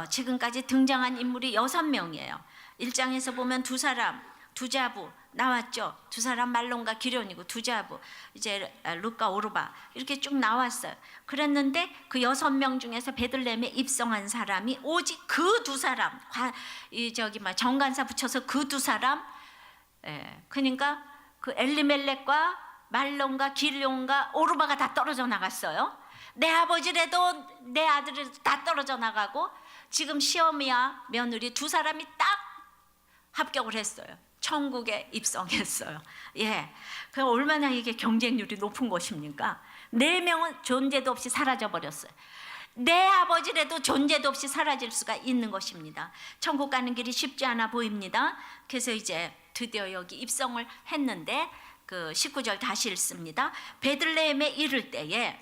지금까지 등장한 인물이 6명이에요. 1장에서 보면 두 사람, 두 자부 나왔죠. 두 사람 말론과 기련이고 두 자부 이제 룻과 오르바 이렇게 쭉 나왔어요. 그랬는데 그 6명 중에서 베들레헴에 입성한 사람이 오직 그 두 사람, 정간사 붙여서 그 두 사람, 그러니까 그 엘리멜렉과 말론과 기련과 오르바가 다 떨어져 나갔어요. 내 아버지라도 내 아들이라도 다 떨어져 나가고 지금 시어미와 며느리 두 사람이 딱 합격을 했어요. 천국에 입성했어요. 예, 그 얼마나 이게 경쟁률이 높은 것입니까? 4명은 존재도 없이 사라져 버렸어요. 내 아버지라도 존재도 없이 사라질 수가 있는 것입니다. 천국 가는 길이 쉽지 않아 보입니다. 그래서 이제 드디어 여기 입성을 했는데 그 19절 다시 읽습니다. 베들레헴에 이를 때에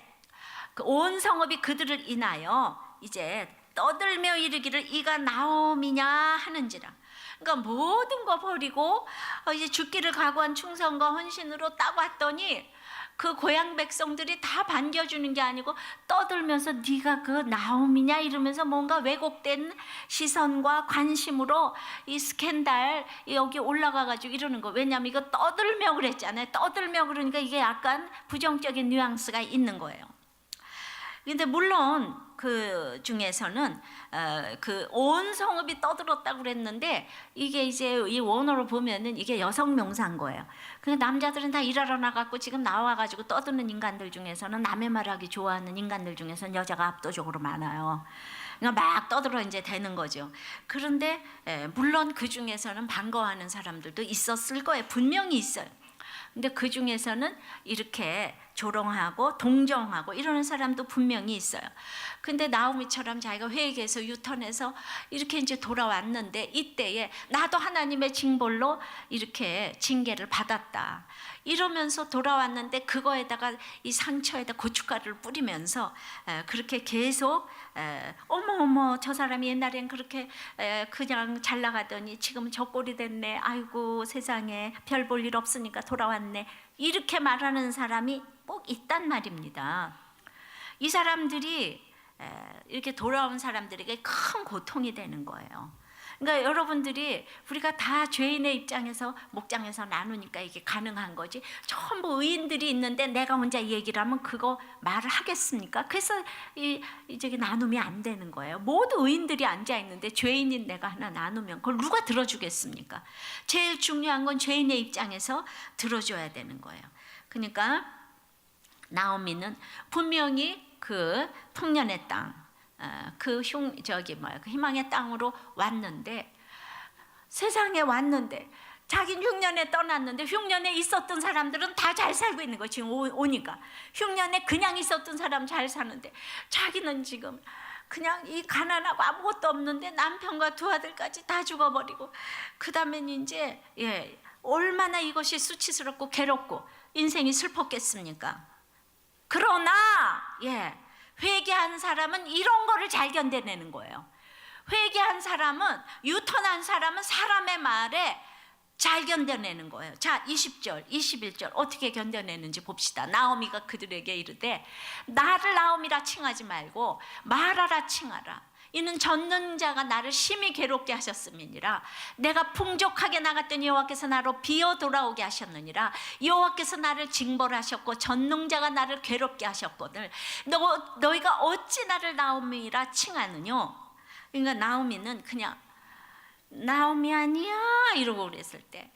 온 성읍이 그들을 인하여 이제 떠들며 이르기를 이가 나옴이냐 하는지라. 그러니까 모든 거 버리고 이제 죽기를 각오한 충성과 헌신으로 딱 왔더니 그 고향 백성들이 다 반겨주는 게 아니고 떠들면서 네가 그 나옴이냐 이러면서 뭔가 왜곡된 시선과 관심으로 이 스캔들 여기 올라가가지고 이러는 거. 왜냐하면 이거 떠들며 그랬잖아요. 떠들며 그러니까 이게 약간 부정적인 뉘앙스가 있는 거예요. 근데 물론 그 중에서는 그 온 성읍이 떠들었다고 그랬는데 이게 이제 이 원어로 보면은 이게 여성 명사인 거예요. 그 남자들은 다 일하러 나갔고 지금 나와가지고 떠드는 인간들 중에서는 남의 말하기 좋아하는 인간들 중에서는 여자가 압도적으로 많아요. 그러니까 막 떠들어 이제 되는 거죠. 그런데 물론 그 중에서는 반가워하는 사람들도 있었을 거예요. 분명히 있어요. 근데 그 중에서는 이렇게 조롱하고 동정하고 이러는 사람도 분명히 있어요. 근데 나오미처럼 자기가 회개해서 유턴해서 이렇게 이제 돌아왔는데 이때에 나도 하나님의 징벌로 이렇게 징계를 받았다 이러면서 돌아왔는데 그거에다가 이 상처에다 고춧가루를 뿌리면서 그렇게 계속 어머 저 사람이 옛날엔 그렇게 그냥 잘 나가더니 지금은 저 꼴이 됐네. 아이고 세상에 별 볼 일 없으니까 돌아왔네. 이렇게 말하는 사람이 꼭 있단 말입니다. 이 사람들이 이렇게 돌아온 사람들에게 큰 고통이 되는 거예요. 그러니까 여러분들이 우리가 다 죄인의 입장에서 목장에서 나누니까 이게 가능한 거지. 전부 의인들이 있는데 내가 혼자 이 얘기를 하면 그거 말을 하겠습니까? 그래서 저기 나눔이 안 되는 거예요. 모두 의인들이 앉아 있는데 죄인인 내가 하나 나누면 그걸 누가 들어주겠습니까? 제일 중요한 건 죄인의 입장에서 들어줘야 되는 거예요. 그러니까 나오미는 분명히 그 풍년의 땅, 그 희망의 땅으로 왔는데 세상에 왔는데 자기는 흉년에 떠났는데 흉년에 있었던 사람들은 다 잘 살고 있는 거지. 지금 오니까 흉년에 그냥 있었던 사람 잘 사는데 자기는 지금 그냥 이 가난하고 아무것도 없는데 남편과 두 아들까지 다 죽어버리고 그 다음엔 이제 얼마나 이것이 수치스럽고 괴롭고 인생이 슬펐겠습니까? 그러나 회개한 사람은 이런 거를 잘 견뎌내는 거예요. 회개한 사람은, 유턴한 사람은 사람의 말에 잘 견뎌내는 거예요. 자, 20절, 21절 어떻게 견뎌내는지 봅시다. 나오미가 그들에게 이르되 나를 나오미라 칭하지 말고 마라라 칭하라. 이는 전능자가 나를 심히 괴롭게 하셨음이니라. 내가 풍족하게 나갔더니 여호와께서 나로 비어 돌아오게 하셨느니라. 여호와께서 나를 징벌하셨고 전능자가 나를 괴롭게 하셨거늘 너희가 어찌 나를 나오미라 칭하느뇨. 그러니까 나오미는 그냥 나오미 아니야 이러고 그랬을 때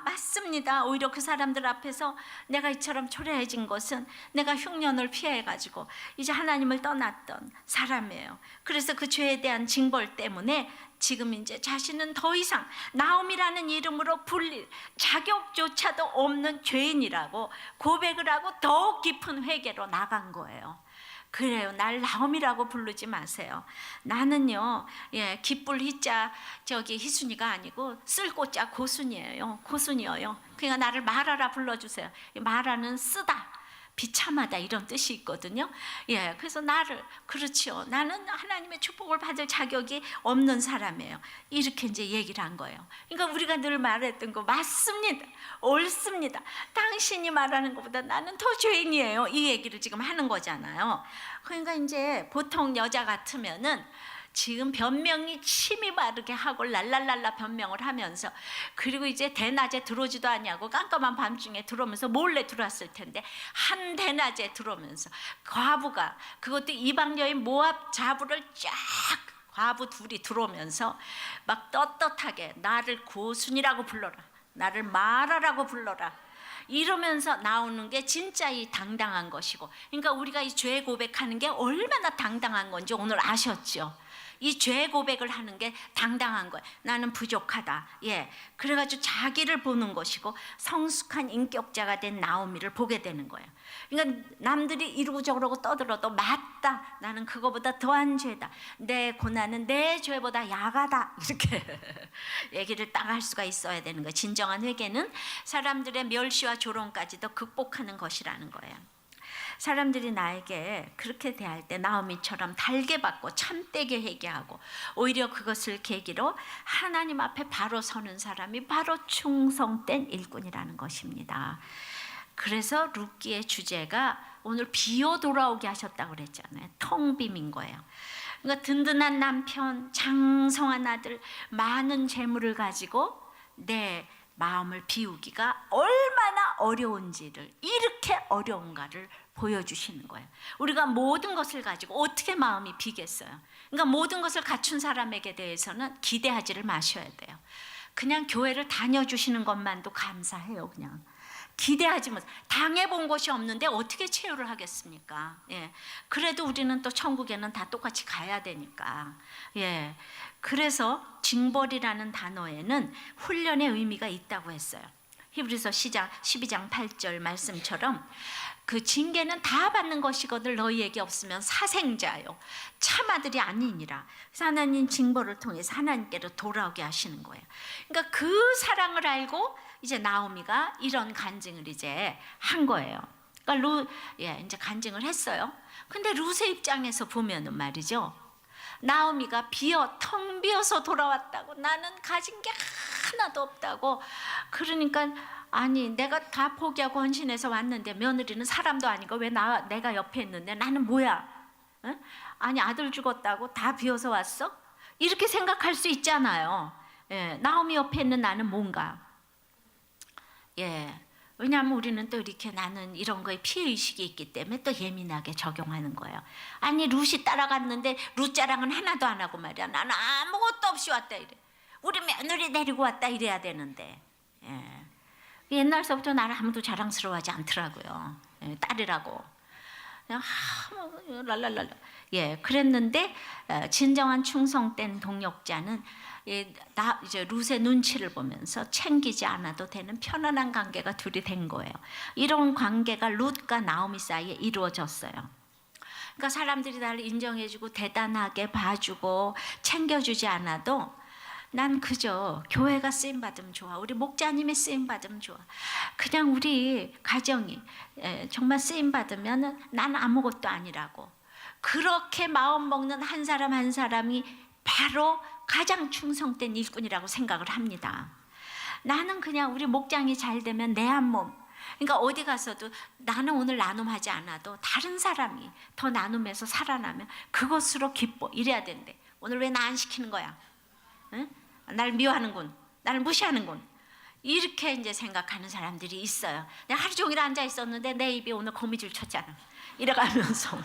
맞습니다. 오히려 그 사람들 앞에서 내가 이처럼 초라해진 것은 내가 흉년을 피해가지고 이제 하나님을 떠났던 사람이에요. 그래서 그 죄에 대한 징벌 때문에 지금 이제 자신은 더 이상 나옴이라는 이름으로 불릴 자격조차도 없는 죄인이라고 고백을 하고 더 깊은 회개로 나간 거예요. 그래요. 날 나옴이라고 부르지 마세요. 나는요, 기쁠 희자 저기 희순이가 아니고 쓸 꽃자 고순이에요. 고순이에요. 그러니까 나를 마라라 불러주세요. 마라는 쓰다, 비참하다 이런 뜻이 있거든요. 그래서 나를, 그렇지요. 나는 하나님의 축복을 받을 자격이 없는 사람이에요. 이렇게 이제 얘기를 한 거예요. 그러니까 우리가 늘 말했던 거 맞습니다. 옳습니다. 당신이 말하는 것보다 나는 더 죄인이에요. 이 얘기를 지금 하는 거잖아요. 그러니까 이제 보통 여자 같으면은 지금 변명이 침이 마르게 하고 랄랄랄라 변명을 하면서, 그리고 이제 대낮에 들어오지도 않냐고 깜깜한 밤중에 들어오면서 몰래 들어왔을 텐데 한 대낮에 들어오면서 과부가, 그것도 이방 여인 모압 자부를 쫙 과부 둘이 들어오면서 막 떳떳하게 나를 고순이라고 불러라, 나를 마라라고 불러라 이러면서 나오는 게 진짜 이 당당한 것이고, 그러니까 우리가 이 죄 고백하는 게 얼마나 당당한 건지 오늘 아셨죠? 이 죄 고백을 하는 게 당당한 거예요. 나는 부족하다. 그래가지고 자기를 보는 것이고 성숙한 인격자가 된 나오미를 보게 되는 거예요. 그러니까 남들이 이러고 저러고 떠들어도 맞다. 나는 그거보다 더한 죄다. 내 고난은 내 죄보다 야가다. 이렇게 얘기를 딱 할 수가 있어야 되는 거예요. 진정한 회개는 사람들의 멸시와 조롱까지도 극복하는 것이라는 거예요. 사람들이 나에게 그렇게 대할 때 나오미처럼 달게 받고 참되게 회개하고 오히려 그것을 계기로 하나님 앞에 바로 서는 사람이 바로 충성된 일꾼이라는 것입니다. 그래서 룻기의 주제가 오늘 비어 돌아오게 하셨다고 그랬잖아요. 텅 빔인 거예요. 그러니까 든든한 남편, 장성한 아들, 많은 재물을 가지고 내 마음을 비우기가 얼마나 어려운지를, 이렇게 어려운가를 보여주시는 거예요. 우리가 모든 것을 가지고 어떻게 마음이 비겠어요? 그러니까 모든 것을 갖춘 사람에게 대해서는 기대하지를 마셔야 돼요. 그냥 교회를 다녀주시는 것만도 감사해요. 그냥 기대하지 못, 당해본 것이 없는데 어떻게 체류를 하겠습니까? 그래도 우리는 또 천국에는 다 똑같이 가야 되니까. 그래서 징벌이라는 단어에는 훈련의 의미가 있다고 했어요. 히브리서 12장 8절 말씀처럼 그 징계는 다 받는 것이거늘 너희에게 없으면 사생자요 참아들이 아니니라. 그래서 하나님 징벌을 통해서 하나님께로 돌아오게 하시는 거예요. 그러니까 그 사랑을 알고 이제 나오미가 이런 간증을 이제 한 거예요. 그러니까 이제 간증을 했어요. 근데 룻의 입장에서 보면은 말이죠, 나오미가 텅 비어서 돌아왔다고, 나는 가진 게 하나도 없다고. 그러니까 아니 내가 다 포기하고 헌신해서 왔는데 며느리는 사람도 아니고 왜 내가 옆에 있는데 나는 뭐야? 아니 아들 죽었다고 다 비어서 왔어? 이렇게 생각할 수 있잖아요. 나오미 옆에 있는 나는 뭔가. 왜냐하면 우리는 또 이렇게 나는 이런 거에 피해의식이 있기 때문에 또 예민하게 적용하는 거예요. 아니 룻이 따라갔는데 룻 자랑은 하나도 안 하고 말이야. 나는 아무것도 없이 왔다 이래. 우리 며느리 데리고 왔다 이래야 되는데. 옛날서부터 나를 아무도 자랑스러워하지 않더라고요. 딸이라고. 그냥 랄랄랄라. 그랬는데 진정한 충성된 동역자는 이제 룻의 눈치를 보면서 챙기지 않아도 되는 편안한 관계가 둘이 된 거예요. 이런 관계가 룻과 나오미 사이에 이루어졌어요. 그러니까 사람들이 나를 인정해주고 대단하게 봐주고 챙겨주지 않아도 난 그저 교회가 쓰임받으면 좋아, 우리 목자님이 쓰임받으면 좋아, 그냥 우리 가정이 정말 쓰임받으면 난 아무것도 아니라고, 그렇게 마음 먹는 한 사람 한 사람이 바로 가장 충성된 일꾼이라고 생각을 합니다. 나는 그냥 우리 목장이 잘 되면 내 한 몸, 그러니까 어디 가서도 나는 오늘 나눔하지 않아도 다른 사람이 더 나눔해서 살아나면 그것으로 기뻐, 이래야 된대. 오늘 왜 나 안 시키는 거야? 응? 날 미워하는군, 나를 무시하는군, 이렇게 이제 생각하는 사람들이 있어요. 내가 하루 종일 앉아 있었는데 내 입에 오늘 거미줄 쳤잖아, 이래가면서.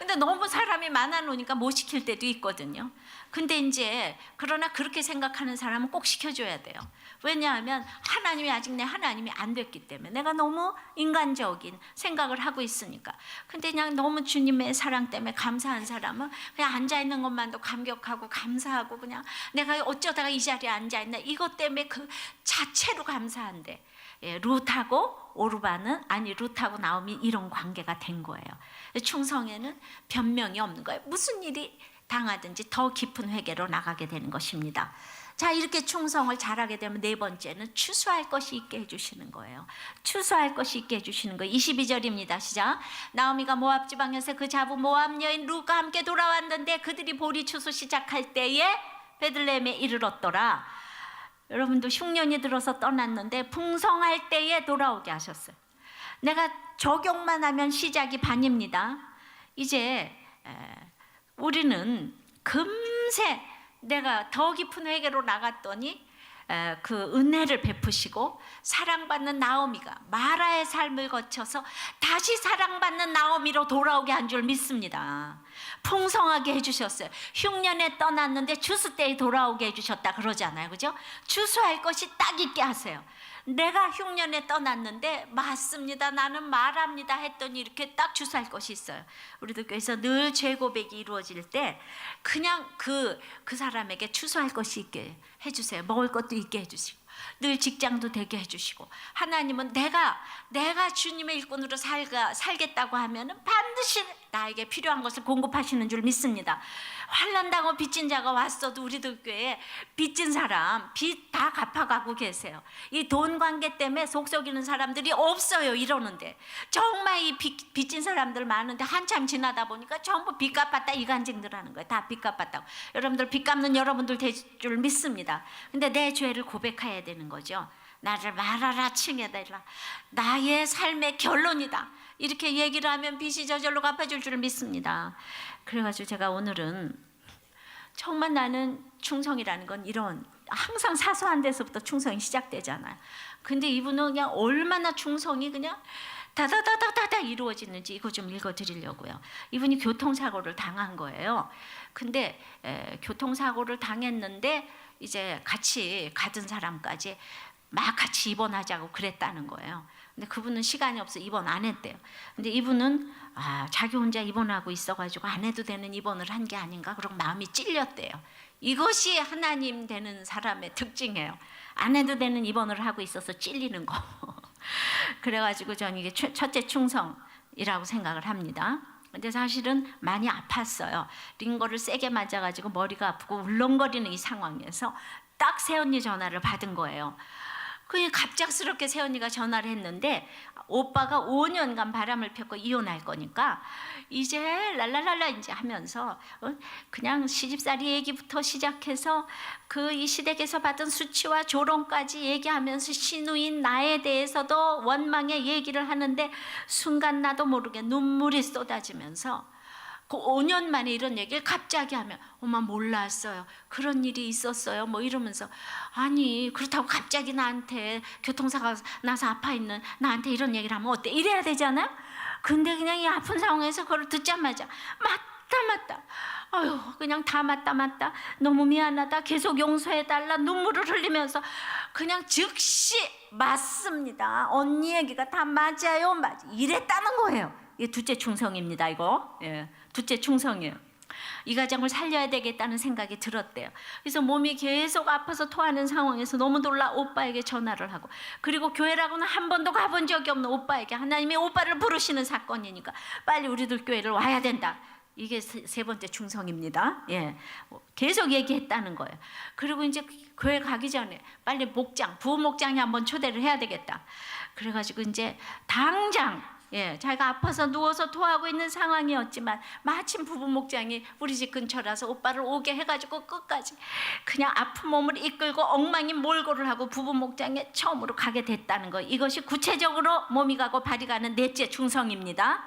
근데 너무 사람이 많아 놓으니까 못 시킬 때도 있거든요. 근데 이제 그러나 그렇게 생각하는 사람은 꼭 시켜줘야 돼요. 왜냐하면 하나님이 아직 내 하나님이 안 됐기 때문에 내가 너무 인간적인 생각을 하고 있으니까. 근데 그냥 너무 주님의 사랑 때문에 감사한 사람은 그냥 앉아있는 것만도 감격하고 감사하고 그냥 내가 어쩌다가 이 자리에 앉아있나 이것 때문에 그 자체로 감사한데, 예, 룻하고 오르바는 아니 룻하고 나오미 이런 관계가 된 거예요. 충성에는 변명이 없는 거예요. 무슨 일이 당하든지 더 깊은 회개로 나가게 되는 것입니다. 자, 이렇게 충성을 잘하게 되면 네 번째는 추수할 것이 있게 해주시는 거예요. 추수할 것이 있게 해주시는 거예요. 22절입니다. 시작. 나오미가 모압 지방에서 그 자부 모압 여인 룻과 함께 돌아왔는데 그들이 보리 추수 시작할 때에 베들레헴에 이르렀더라. 여러분도 흉년이 들어서 떠났는데 풍성할 때에 돌아오게 하셨어요. 내가 적용만 하면 시작이 반입니다. 이제 우리는 금세 내가 더 깊은 회개로 나갔더니 그 은혜를 베푸시고 사랑받는 나오미가 마라의 삶을 거쳐서 다시 사랑받는 나오미로 돌아오게 한 줄 믿습니다. 풍성하게 해주셨어요. 흉년에 떠났는데 추수 때에 돌아오게 해주셨다 그러잖아요, 그죠? 추수할 것이 딱 있게 하세요. 내가 흉년에 떠났는데 맞습니다, 나는 말합니다 했더니 이렇게 딱 추수할 것이 있어요. 우리도 교회에서 늘 죄 고백이 이루어질 때 그냥 그 사람에게 추수할 것이 있게 해주세요. 먹을 것도 있게 해주시고 늘 직장도 되게 해주시고, 하나님은 내가 주님의 일꾼으로 살겠다고 하면은 반드시 나에게 필요한 것을 공급하시는 줄 믿습니다. 환난당하고 빚진 자가 왔어도 우리들 교회에 빚진 사람 빚 다 갚아가고 계세요. 이 돈 관계 때문에 속 썩이는 사람들이 없어요 이러는데, 정말 이 빚진 사람들 많은데 한참 지나다 보니까 전부 빚 갚았다 이간증들 하는 거예요. 다 빚 갚았다고. 여러분들 빚 갚는 여러분들 될 줄 믿습니다. 근데 내 죄를 고백해야 되는 거죠. 나를 말하라 칭해달라, 나의 삶의 결론이다, 이렇게 얘기를 하면 빚이 저절로 갚아줄 줄 믿습니다. 그래가지고 제가 오늘은 정말 나는 충성이라는 건 이런 항상 사소한 데서부터 충성이 시작되잖아요. 근데 이분은 그냥 얼마나 충성이 그냥 다다다다다다 이루어지는지 이거 좀 읽어드리려고요. 이분이 교통사고를 당한 거예요. 근데 교통사고를 당했는데 이제 같이 가든 사람까지 막 같이 입원하자고 그랬다는 거예요. 근데 그분은 시간이 없어 입원 안 했대요. 근데 이분은 자기 혼자 입원하고 있어가지고 안 해도 되는 입원을 한 게 아닌가 그러고 마음이 찔렸대요. 이것이 하나님 되는 사람의 특징이에요. 안 해도 되는 입원을 하고 있어서 찔리는 거. 그래가지고 저는 이게 첫째 충성이라고 생각을 합니다. 근데 사실은 많이 아팠어요. 링거를 세게 맞아가지고 머리가 아프고 울렁거리는 이 상황에서 딱 새언니 전화를 받은 거예요. 그냥 갑작스럽게 새언니가 전화를 했는데 오빠가 5년간 바람을 폈고 이혼할 거니까 이제 랄랄랄라 이제 하면서 그냥 시집살이 얘기부터 시작해서 그 이 시댁에서 받은 수치와 조롱까지 얘기하면서 시누인 나에 대해서도 원망의 얘기를 하는데 순간 나도 모르게 눈물이 쏟아지면서 그 5년 만에 이런 얘기를 갑자기 하면 엄마 몰랐어요, 그런 일이 있었어요 뭐 이러면서, 아니 그렇다고 갑자기 나한테 교통사고 나서 아파 있는 나한테 이런 얘기를 하면 어때, 이래야 되잖아요. 근데 그냥 이 아픈 상황에서 그걸 듣자마자 맞다 아유 그냥 다 맞다 너무 미안하다 계속 용서해달라 눈물을 흘리면서 그냥 즉시 맞습니다, 언니 얘기가 다 맞아요 이랬다는 거예요. 이게 둘째 충성입니다. 이거 둘째 충성이에요. 이 가정을 살려야 되겠다는 생각이 들었대요. 그래서 몸이 계속 아파서 토하는 상황에서 너무 놀라 오빠에게 전화를 하고, 그리고 교회라고는 한 번도 가본 적이 없는 오빠에게 하나님이 오빠를 부르시는 사건이니까 빨리 우리들 교회를 와야 된다. 이게 세 번째 충성입니다. 계속 얘기했다는 거예요. 그리고 이제 교회 가기 전에 빨리 부부 목장에 한번 초대를 해야 되겠다. 그래가지고 이제 당장 자기가 아파서 누워서 토하고 있는 상황이었지만 마침 부부 목장이 우리 집 근처라서 오빠를 오게 해가지고 끝까지 그냥 아픈 몸을 이끌고 엉망이 몰고를 하고 부부 목장에 처음으로 가게 됐다는 거. 이것이 구체적으로 몸이 가고 발이 가는 넷째 충성입니다.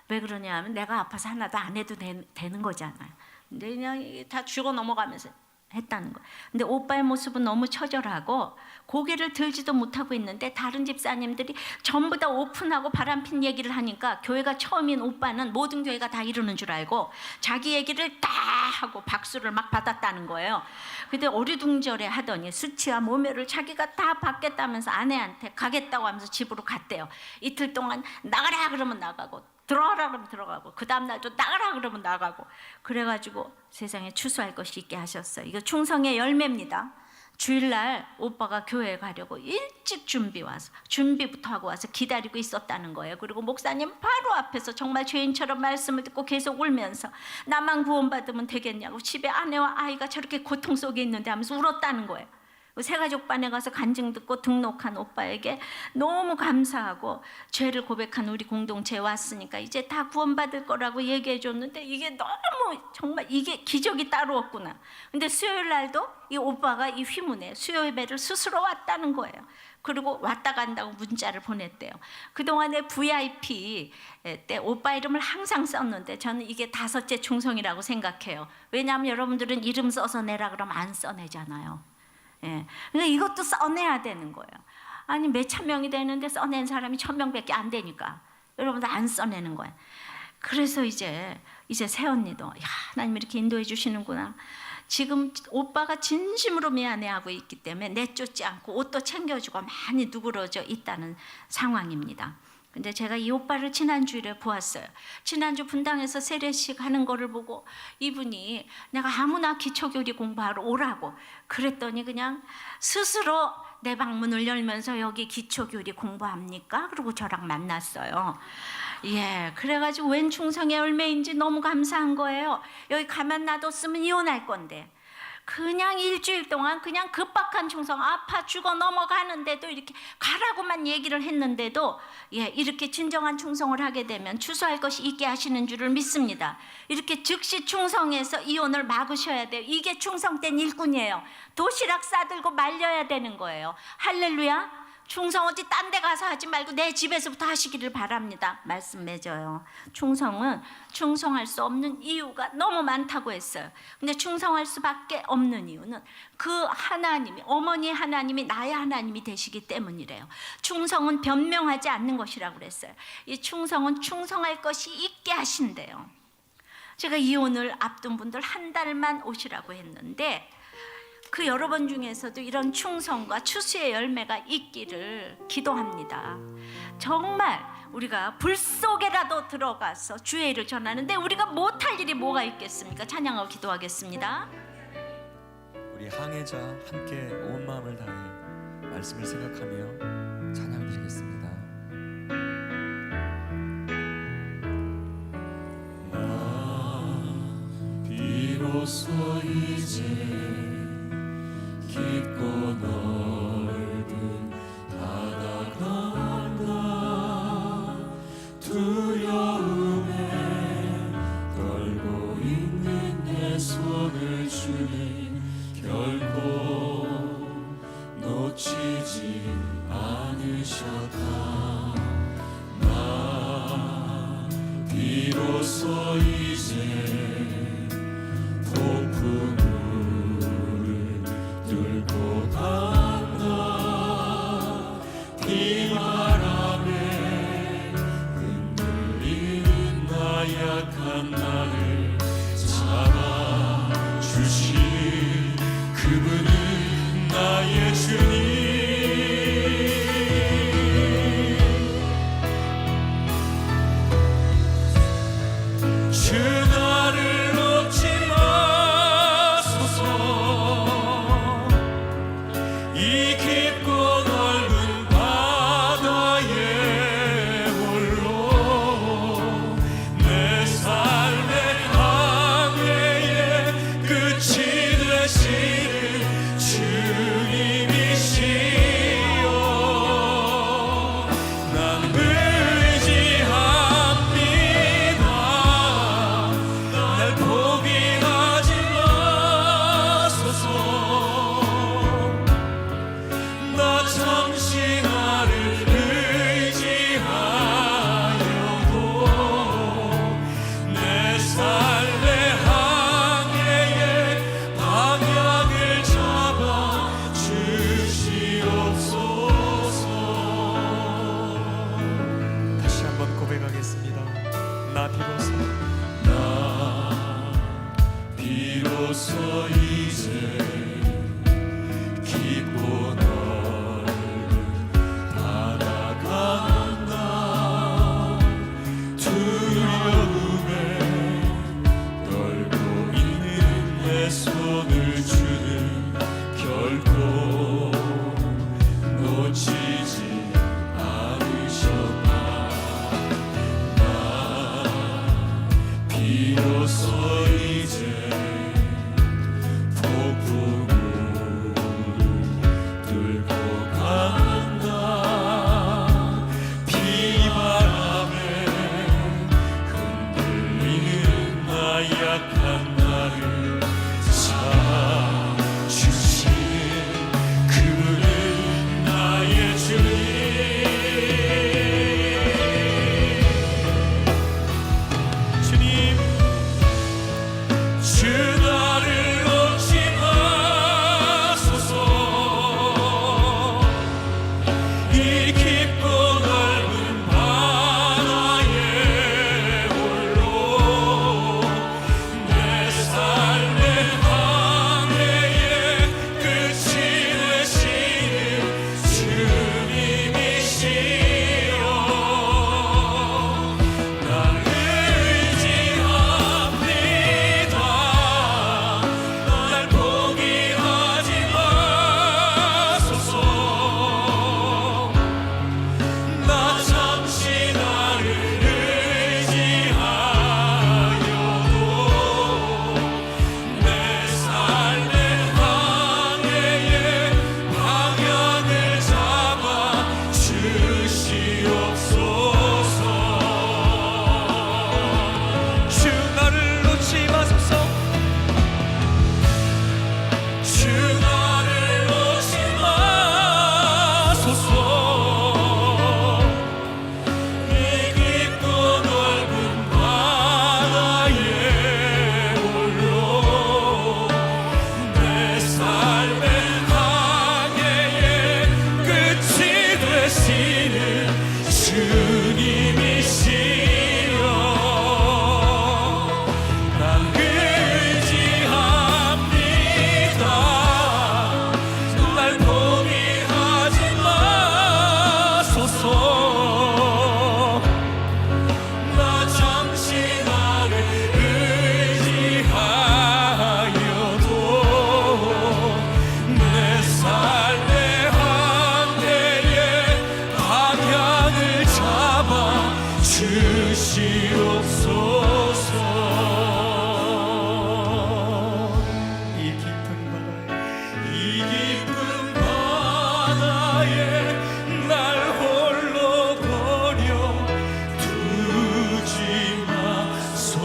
왜 그러냐 하면 내가 아파서 하나도 안 해도 되는 거잖아요. 근데 그냥 다 죽어 넘어가면서 했다는 거예요. 근데 오빠의 모습은 너무 처절하고 고개를 들지도 못하고 있는데 다른 집사님들이 전부 다 오픈하고 바람핀 얘기를 하니까 교회가 처음인 오빠는 모든 교회가 다 이러는 줄 알고 자기 얘기를 다 하고 박수를 막 받았다는 거예요. 근데 어리둥절해 하더니 수치와 모멸을 자기가 다 받겠다면서 아내한테 가겠다고 하면서 집으로 갔대요. 이틀 동안 나가라 그러면 나가고 들어가라 그러면 들어가고 그 다음날도 나가라 그러면 나가고 그래가지고 세상에 추수할 것이 있게 하셨어요. 이거 충성의 열매입니다. 주일날 오빠가 교회에 가려고 일찍 준비부터 하고 와서 기다리고 있었다는 거예요. 그리고 목사님 바로 앞에서 정말 죄인처럼 말씀을 듣고 계속 울면서 나만 구원받으면 되겠냐고 집에 아내와 아이가 저렇게 고통 속에 있는데 하면서 울었다는 거예요. 새가족반에 가서 간증 듣고 등록한 오빠에게 너무 감사하고 죄를 고백한 우리 공동체에 왔으니까 이제 다 구원받을 거라고 얘기해 줬는데 이게 너무 정말 이게 기적이 따로 없구나. 근데 수요일 날도 이 오빠가 이 휘문에 수요 예배를 스스로 왔다는 거예요. 그리고 왔다 간다고 문자를 보냈대요. 그동안에 VIP 때 오빠 이름을 항상 썼는데 저는 이게 5째 충성이라고 생각해요. 왜냐하면 여러분들은 이름 써서 내라 그러면 안 써내잖아요. 예. 근데 이것도 써내야 되는 거예요. 아니 몇천 명이 되는데 써낸 사람이 1000명밖에 안 되니까 여러분들 안 써내는 거예요. 그래서 이제 새언니도 야 하나님 이렇게 인도해 주시는구나. 지금 오빠가 진심으로 미안해하고 있기 때문에 내쫓지 않고 옷도 챙겨주고 많이 누그러져 있다는 상황입니다. 근데 제가 이 오빠를 지난주일에 보았어요. 지난주 분당에서 세례식 하는 거를 보고 이분이 내가 아무나 기초교리 공부하러 오라고 그랬더니 그냥 스스로 내 방문을 열면서 여기 기초교리 공부합니까? 그러고 저랑 만났어요. 예, 그래가지고 웬 충성의 열매인지 너무 감사한 거예요. 여기 가만 놔뒀으면 이혼할 건데 그냥 일주일 동안 그냥 급박한 충성 아파 죽어 넘어가는데도 이렇게 가라고만 얘기를 했는데도 예, 이렇게 진정한 충성을 하게 되면 추수할 것이 있게 하시는 줄을 믿습니다. 이렇게 즉시 충성해서 이혼을 막으셔야 돼요. 이게 충성된 일꾼이에요. 도시락 싸들고 말려야 되는 거예요. 할렐루야. 충성 어디 딴 데 가서 하지 말고 내 집에서부터 하시기를 바랍니다. 말씀 맺어요. 충성은 충성할 수 없는 이유가 너무 많다고 했어요. 근데 충성할 수밖에 없는 이유는 그 하나님이 어머니 하나님이 나의 하나님이 되시기 때문이래요. 충성은 변명하지 않는 것이라고 그랬어요. 이 충성은 충성할 것이 있게 하신대요. 제가 이혼을 앞둔 분들 한 달만 오시라고 했는데 그 여러 번 중에서도 이런 충성과 추수의 열매가 있기를 기도합니다. 정말 우리가 불 속에라도 들어가서 주의 일을 전하는데 우리가 못할 일이 뭐가 있겠습니까? 찬양하고 기도하겠습니다. 우리 항해자 함께 온 마음을 다해 말씀을 생각하며 찬양 드리겠습니다. 나 비로소 이제 깊고 넓은 바다가 두려움에 떨고 있는 내 손을 주님 결코 놓치지 않으셨다. 나 비로소 이제 폭풍 뚫고 간다. 비바람에 흔들리는 나 약한 나를 잡아주신 그분은 나의 주님. 주 나를 놓지 마소서. 이 깊고 넓은 바다에 홀로 내 삶의 나 비로소 이제 깊고 넓은 바다가 난다. 두려움에 떨고 있는 내 손을 주는 결코 놓치지 않으셨나. 나 비로소 이제 폭풍우를 뚫고 간다. 비바람에 흔들리는 나 약한 나를 찾아주시는 그분은 나의 주님. 주님, 주 나를 놓지 마소서. 이 깊고 넓은 바다에 홀로 내 삶의 항해의 끝이 되시는 주님이시여. 나 의지합니다. 날 포기하지 마소서. 나 잠시 나를 의지하여도 내 삶의 항해의 방향을 잡아 주시옵소서. 주 나를 놓지 마소서. 주 나를 놓지 마소서. 이 깊고 넓은 바다에 홀로 내 삶의 항해의 끝이 되시는 주님이시여. 나 의지합니다. 날 포기하지 마소서. 나 잠시 나를 의지하여도 내 삶의 항해의 방향을 잡아 주시옵소서. 이 깊은 바다에 날 홀로 버려 두지 마소서.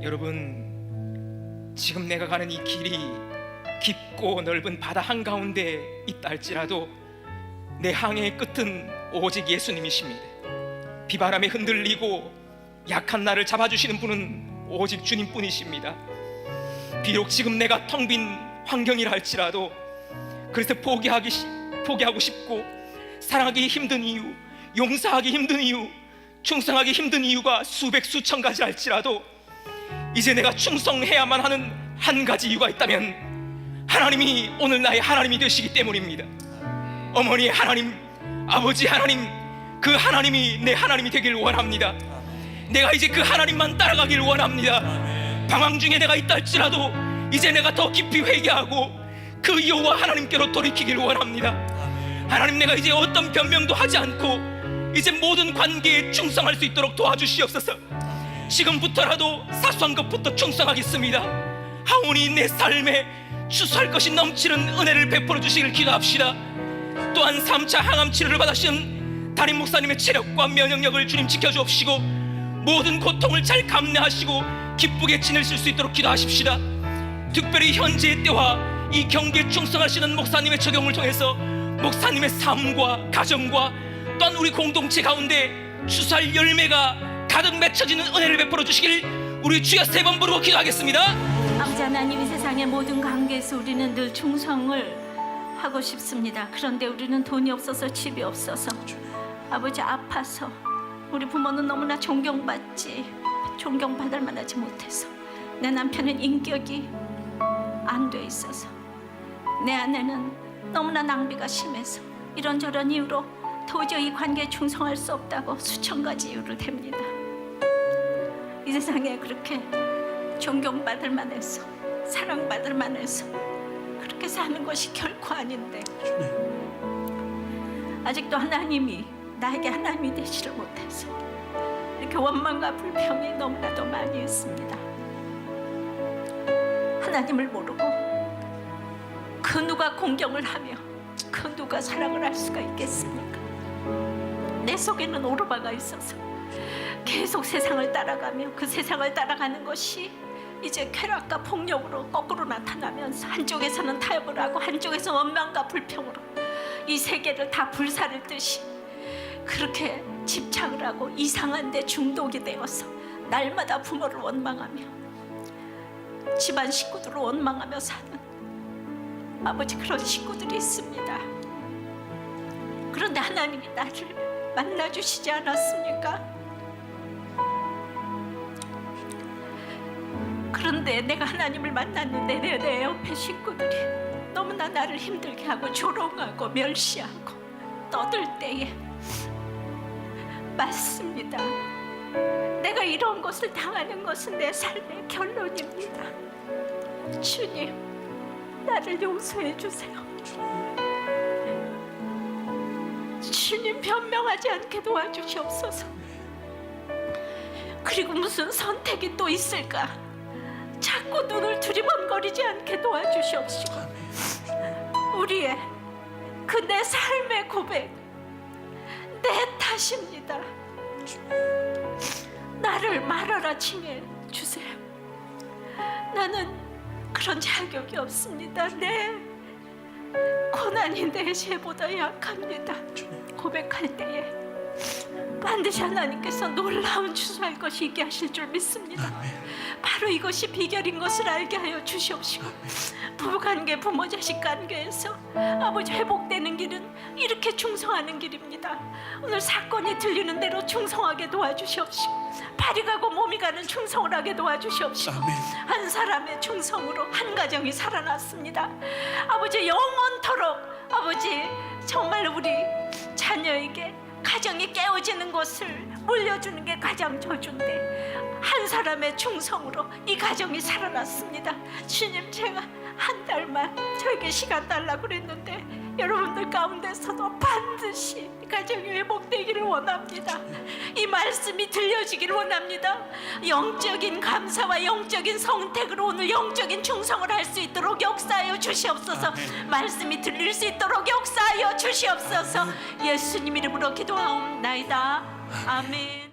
여러분, 지금 내가 가는 이 길이 깊고 넓은 바다 한가운데 있다 할지라도 내 항해의 끝은 오직 예수님이십니다. 비바람에 흔들리고 약한 나를 잡아주시는 분은 오직 주님뿐이십니다. 비록 지금 내가 텅 빈 환경이라 할지라도, 그래서 포기하고 싶고 사랑하기 힘든 이유, 용서하기 힘든 이유, 충성하기 힘든 이유가 수백 수천 가지 할지라도 이제 내가 충성해야만 하는 한 가지 이유가 있다면 하나님이 오늘 나의 하나님이 되시기 때문입니다. 어머니의 하나님, 아버지 하나님, 그 하나님이 내 하나님이 되길 원합니다. 내가 이제 그 하나님만 따라가길 원합니다. 방황 중에 내가 있다 할지라도 이제 내가 더 깊이 회개하고 그 여호와 하나님께로 돌이키길 원합니다. 하나님, 내가 이제 어떤 변명도 하지 않고 이제 모든 관계에 충성할 수 있도록 도와주시옵소서. 지금부터라도 사소한 것부터 충성하겠습니다. 하오니 내 삶에 추수할 것이 넘치는 은혜를 베풀어 주시길 기도합시다. 또한 3차 항암 치료를 받으신 담임 목사님의 체력과 면역력을 주님 지켜주옵시고 모든 고통을 잘 감내하시고 기쁘게 지내실 수 있도록 기도하십시다. 특별히 현재의 때와 이 경기에 충성하시는 목사님의 적용을 통해서 목사님의 삶과 가정과 또한 우리 공동체 가운데 추수할 열매가 가득 맺혀지는 은혜를 베풀어 주시길 우리 주여 3번 부르고 기도하겠습니다. 아버지 하나님, 이 세상의 모든 관계에서 우리는 늘 충성을 하고 싶습니다. 그런데 우리는 돈이 없어서 집이 없어서 아버지 아파서 우리 부모는 너무나 존경받을 만하지 못해서 내 남편은 인격이 안 돼 있어서 내 아내는 너무나 낭비가 심해서 이런저런 이유로 도저히 관계에 충성할 수 없다고 수천 가지 이유를 댑니다. 이 세상에 그렇게 존경받을 만해서 사랑받을 만해서 그렇게 사는 것이 결코 아닌데 아직도 하나님이 나에게 하나님이 되지를 못해서 이렇게 원망과 불평이 너무나도 많이 있습니다. 하나님을 모르고 그 누가 공경을 하며 그 누가 사랑을 할 수가 있겠습니까? 내 속에는 오르바가 있어서 계속 세상을 따라가며 그 세상을 따라가는 것이 이제 쾌락과 폭력으로 거꾸로 나타나면서 한쪽에서는 타협을 하고 한쪽에서 원망과 불평으로 이 세계를 다 불사를 듯이 그렇게 집착을 하고 이상한 데 중독이 되어서 날마다 부모를 원망하며 집안 식구들을 원망하며 사는 아버지 그런 식구들이 있습니다. 그런데 하나님이 나를 만나주시지 않았습니까? 그런데 내가 하나님을 만났는데 내 옆에 식구들이 너무나 나를 힘들게 하고 조롱하고 멸시하고 떠들 때에 맞습니다. 내가 이런 것을 당하는 것은 내 삶의 결론입니다. 주님, 나를 용서해 주세요. 주님, 변명하지 않게 도와주시옵소서. 그리고 무슨 선택이 또 있을까? 자꾸 눈을 두리번거리지 않게 도와주시옵시고 우리의 그 내 삶의 고백 내 탓입니다. 나를 말하라 칭해 주세요. 나는 그런 자격이 없습니다. 내 고난이 내 죄보다 약합니다. 고백할 때에 반드시 하나님께서 놀라운 주사할 것이 있게 하실 줄 믿습니다. 바로 이것이 비결인 것을 알게 하여 주시옵시고 부부관계, 부모자식 관계에서 아버지 회복되는 길은 이렇게 충성하는 길입니다. 오늘 사건이 들리는 대로 충성하게 도와주시옵시고 발이 가고 몸이 가는 충성을 하게 도와주시옵시고 한 사람의 충성으로 한 가정이 살아났습니다. 아버지 영원토록 아버지 정말 우리 자녀에게 가정이 깨어지는 것을 물려주는 게 가장 저주인데 한 사람의 충성으로 이 가정이 살아났습니다. 주님, 제가 한 달만 저에게 시간 달라고 그랬는데 여러분들 가운데서도 반드시 이 가정이 회복되기를 원합니다. 이 말씀이 들려지기를 원합니다. 영적인 감사와 영적인 성택으로 오늘 영적인 충성을 할 수 있도록 역사하여 주시옵소서. 말씀이 들릴 수 있도록 역사하여 주시옵소서. 예수님 이름으로 기도하옵나이다. 아멘.